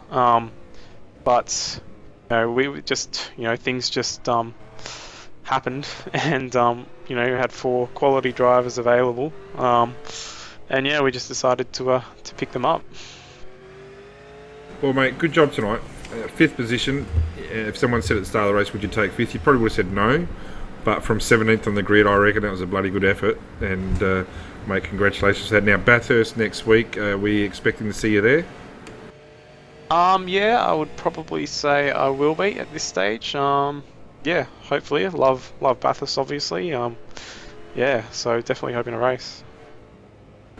but we just things just happened, and had 4 quality drivers available, and we just decided to pick them up. Well, mate, good job tonight. 5th position. If someone said at the start of the race, would you take 5th? You probably would have said no. But from 17th on the grid, I reckon that was a bloody good effort. And, mate, congratulations for that. Now, Bathurst next week. Are we expecting to see you there? Yeah, I would probably say I will be at this stage. Hopefully. Love Bathurst, obviously. So definitely hoping to race.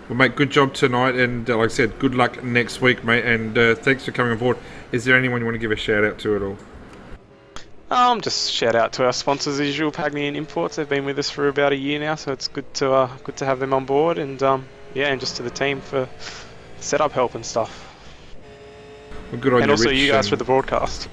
Well, mate, good job tonight, and like I said, good luck next week, mate, and thanks for coming on board. Is there anyone you want to give a shout out to at all? Just shout out to our sponsors as usual, Pagnian Imports. They've been with us for about a year now, so it's good to have them on board, and and just to the team for setup help and stuff. Well, good on and you, also Rich, you guys for the broadcast.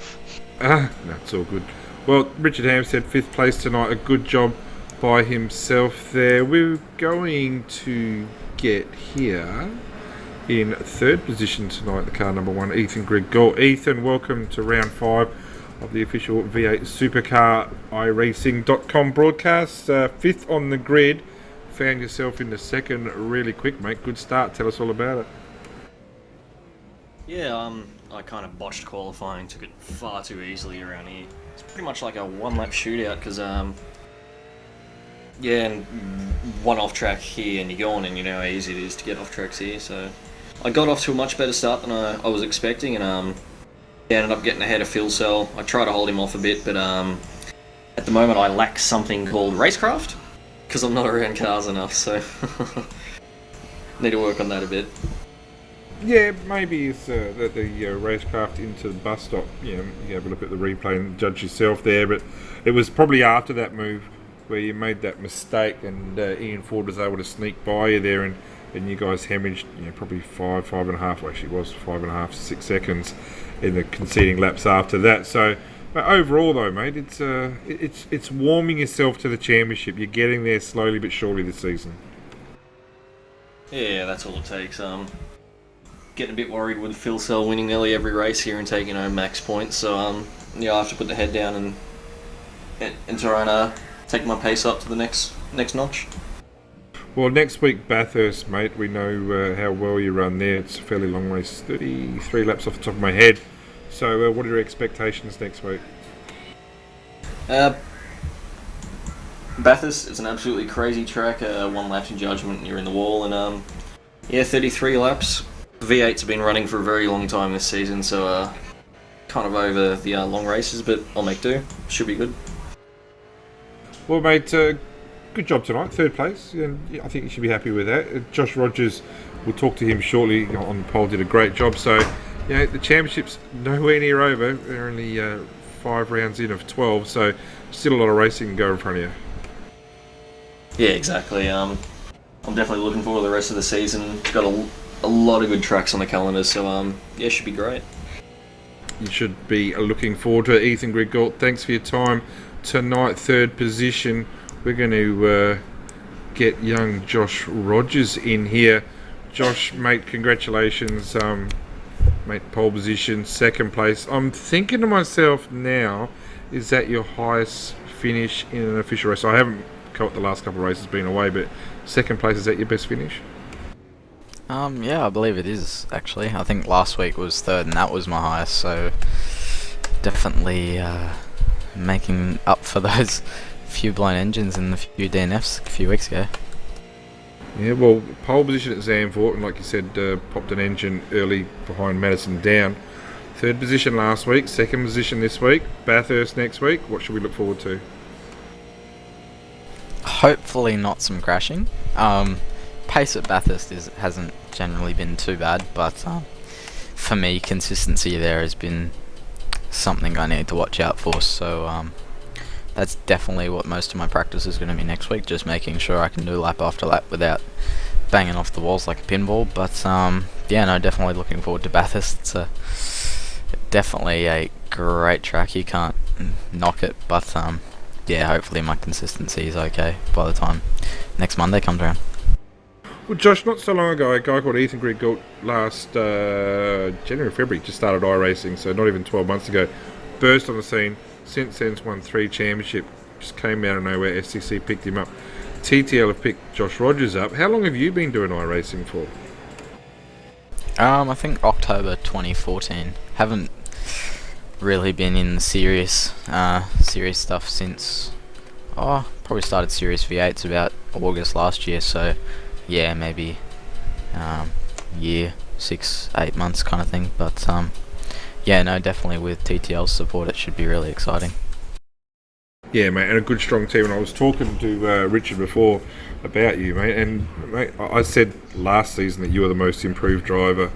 That's all good. Well, Richard Hampstead, 5th place tonight. A good job by himself there. We're going to get here in 3rd position tonight, the car number 1, Ethan Grigol. Ethan, welcome to round 5 of the official V8 Supercar iRacing.com broadcast. 5th on the grid. Found yourself in the 2nd really quick, mate. Good start. Tell us all about it. Yeah, I kind of botched qualifying, took it far too easily around here. It's pretty much like a one-lap shootout, because and one off track here and you're gone, and you know how easy it is to get off tracks here. So I got off to a much better start than I was expecting, and ended up getting ahead of Phil Cell. I tried to hold him off a bit, but at the moment I lack something called racecraft, because I'm not around cars enough, so need to work on that a bit. Yeah, maybe it's the racecraft into the bus stop. You have a look at the replay and judge yourself there. But it was probably after that move where you made that mistake, and Ian Ford was able to sneak by you there, and you guys hemorrhaged, probably 5.5. Well, actually, it was 5.5, 6 seconds in the conceding laps after that. So, but overall, though, mate, it's warming yourself to the championship. You're getting there slowly but surely this season. Yeah, that's all it takes. Getting a bit worried with Phil Sell winning nearly every race here and taking home max points. So I have to put the head down and try and take my pace up to the next notch. Well, next week Bathurst, mate. We know how well you run there. It's a fairly long race, 33 laps off the top of my head. So, what are your expectations next week? Bathurst is an absolutely crazy track. 1 lap in judgment, and you're in the wall, and 33 laps. V8's have been running for a very long time this season, so kind of over the long races, but I'll make do. Should be good. Well, mate, good job tonight, 3rd place, and I think you should be happy with that. Josh Rogers, we'll talk to him shortly on the pole, did a great job. So, the championship's nowhere near over. They're only 5 rounds in of 12, so still a lot of racing to go in front of you. Yeah, exactly. I'm definitely looking forward to the rest of the season. Got a lot of good tracks on the calendar, so it should be great. You should be looking forward to it. Ethan Grigalt, thanks for your time tonight. 3rd position. We're going to get young Josh Rogers in here. Josh, mate, congratulations. Mate, pole position, 2nd place. I'm thinking to myself now, is that your highest finish in an official race? I haven't caught the last couple of races being away, but 2nd place, is that your best finish? Yeah, I believe it is, actually. I think last week was 3rd, and that was my highest, so definitely making up for those few blown engines and the few DNFs a few weeks ago. Yeah, well, pole position at Zandvoort, and like you said, popped an engine early behind Madison down. 3rd position last week, 2nd position this week, Bathurst next week. What should we look forward to? Hopefully not some crashing. Pace at Bathurst hasn't generally been too bad, but for me, consistency there has been something I need to watch out for, so that's definitely what most of my practice is going to be next week, just making sure I can do lap after lap without banging off the walls like a pinball. But definitely looking forward to Bathurst. It's definitely a great track, you can't knock it, but hopefully my consistency is okay by the time next Monday comes around. Well, Josh, not so long ago, a guy called Ethan Grigalt last January, February, just started iRacing, so not even 12 months ago, burst on the scene. Since then's won 3 championship, just came out of nowhere. SCC picked him up. TTL have picked Josh Rogers up. How long have you been doing iRacing for? I think October 2014. Haven't really been in the serious stuff since probably started Series V8s about August last year, so yeah, maybe year, 6-8 months kind of thing, but definitely with TTL's support it should be really exciting. Yeah, mate, and a good strong team. And I was talking to Richard before about you, mate, and mate, I said last season that you were the most improved driver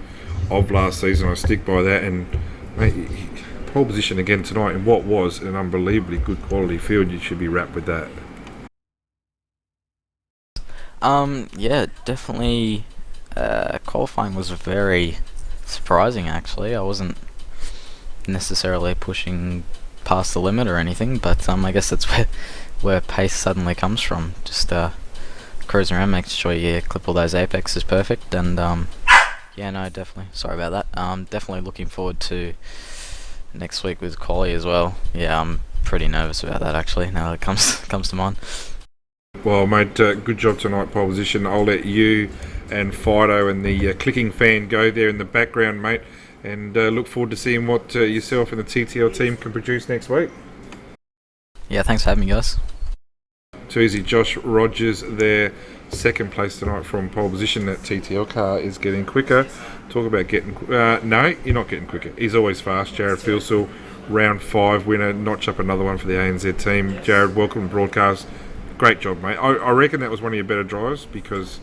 of last season. I stick by that, and mate, pole position again tonight in what was an unbelievably good quality field. You should be wrapped with that. Definitely qualifying was very surprising, actually. I wasn't necessarily pushing past the limit or anything, but I guess that's where pace suddenly comes from. Just cruising around, making sure you clip all those apexes perfect, and definitely. Sorry about that. Definitely looking forward to next week with quali as well. Yeah, I'm pretty nervous about that actually, now that it comes to mind. Well, mate, good job tonight, pole position. I'll let you and Fido and the clicking fan go there in the background, mate, and look forward to seeing what yourself and the TTL team can produce next week. Yeah, thanks for having me, guys. Too easy. Josh Rogers there, 2nd place tonight from pole position. That TTL car is getting quicker. Talk about getting... no, you're not getting quicker. He's always fast. Jared Filsell, round 5 winner. Notch up another one for the ANZ team. Jared, welcome to broadcast. great job, mate. I reckon that was one of your better drives because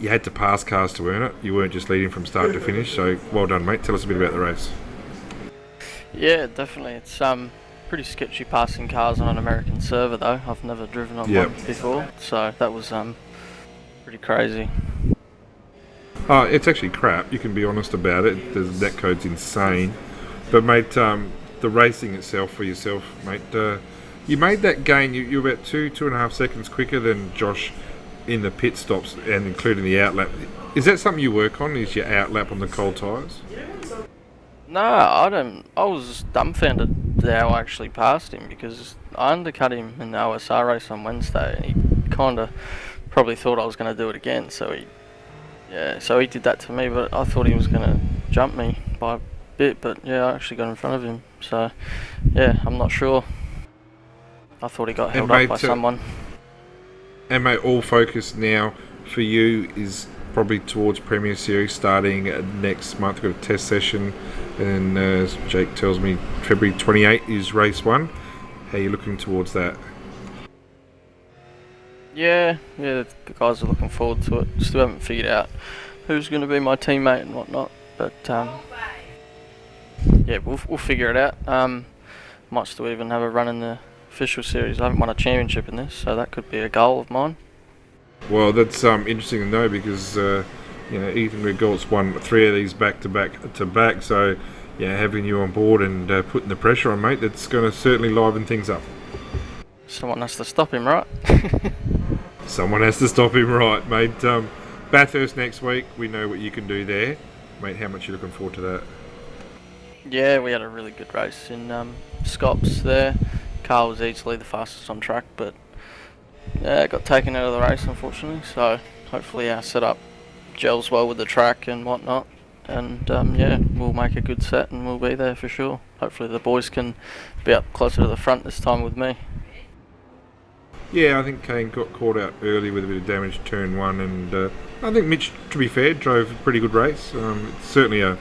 you had to pass cars to earn it. You weren't just leading from start to finish. So well done, mate. Tell us a bit about the race. Yeah, definitely. It's pretty sketchy passing cars on an American server though. I've never driven on one before, so that was pretty crazy. Oh, it's actually crap. You can be honest about it. The net code's insane. But mate, the racing itself for yourself, mate. You made that gain. You were about 2.5 seconds quicker than Josh in the pit stops and including the outlap. Is that something you work on? Is your outlap on the cold tyres? No, I don't. I was dumbfounded how I actually passed him because I undercut him in the OSR race on Wednesday, and he kind of probably thought I was going to do it again. So he did that to me, but I thought he was going to jump me by a bit. But yeah, I actually got in front of him. So yeah, I'm not sure. I thought he got held up by someone. And mate, all focus now for you is probably towards Premier Series starting next month. We've got a test session, and as Jake tells me, February 28 is race 1. How are you looking towards that? Yeah, the guys are looking forward to it. Still haven't figured out who's going to be my teammate and whatnot, but yeah, we'll figure it out. Might still even have a run in the official series. I haven't won a championship in this, so that could be a goal of mine. Well, that's interesting to know because Ethan Grigolt's won 3 of these back to back. So yeah, having you on board and putting the pressure on, mate, that's going to certainly liven things up. Someone has to stop him, right? Someone has to stop him, right, mate. Bathurst next week. We know what you can do there, mate. How much are you looking forward to that? Yeah, we had a really good race in Scops there. Car was easily the fastest on track, but it got taken out of the race unfortunately, so hopefully our setup gels well with the track and whatnot, and yeah, we'll make a good set and we'll be there for sure. Hopefully the boys can be up closer to the front this time with me. Yeah, I think Kane got caught out early with a bit of damage turn 1, and I think Mitch, to be fair, drove a pretty good race. It's certainly a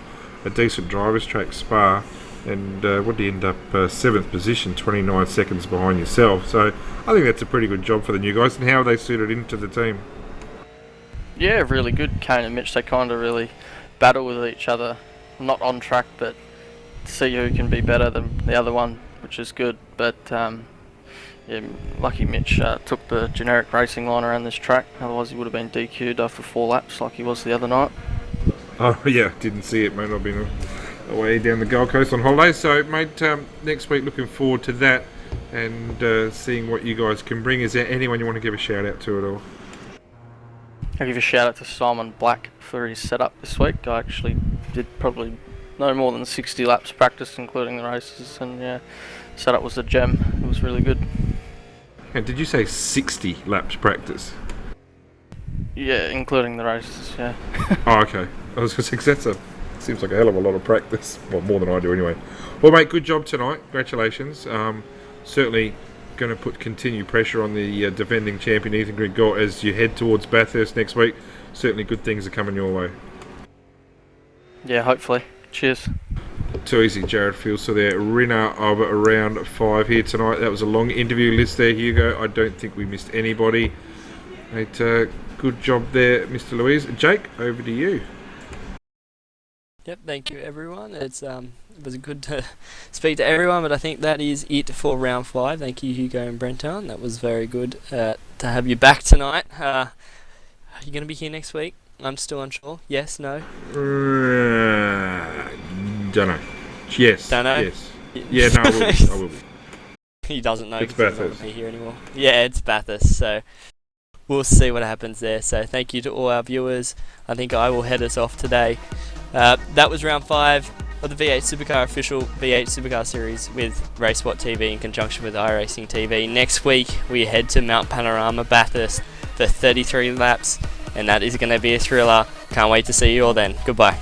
decent driver's track, Spa. And what did you end up? 7th position, 29 seconds behind yourself. So I think that's a pretty good job for the new guys. And how are they suited into the team? Yeah, really good. Kane and Mitch, they kind of really battle with each other. Not on track, but to see who can be better than the other one, which is good. But yeah, lucky Mitch took the generic racing line around this track. Otherwise he would have been DQ'd after 4 laps like he was the other night. Oh yeah, didn't see it, mate. I've been away down the Gold Coast on holiday, so mate, next week looking forward to that and seeing what you guys can bring. Is there anyone you want to give a shout out to at all? I'll give a shout out to Simon Black for his setup this week. I actually did probably no more than 60 laps practice including the races, and yeah, setup was a gem. It was really good. And did you say 60 laps practice? Yeah, including the races, yeah. Oh, okay. I was going to say, that seems like a hell of a lot of practice. Well, more than I do anyway. Well, mate, good job tonight. Congratulations. Certainly going to put continued pressure on the defending champion, Ethan Grigolt, as you head towards Bathurst next week. Certainly good things are coming your way. Yeah, hopefully. Cheers. Too easy, Jared Fields. So the winner of round 5 here tonight. That was a long interview list there, Hugo. I don't think we missed anybody. Mate, good job there, Mr. Louise. Jake, over to you. Yep, thank you everyone. It was good to speak to everyone, but I think that is it for round 5. Thank you, Hugo and Brenton. That was very good to have you back tonight. Are you going to be here next week? I'm still unsure. Yes, no? Don't know. Yes. Don't know? Yes. Yeah, no, I will be. He doesn't know. It's Bathurst. He's not going to be here anymore. Yeah, it's Bathurst, so we'll see what happens there. So thank you to all our viewers. I think I will head us off today. That was round 5 of the V8 Supercar official V8 Supercar series with RaceSpot TV in conjunction with iRacing TV. Next week we head to Mount Panorama Bathurst for 33 laps, and that is going to be a thriller. Can't wait to see you all then. Goodbye.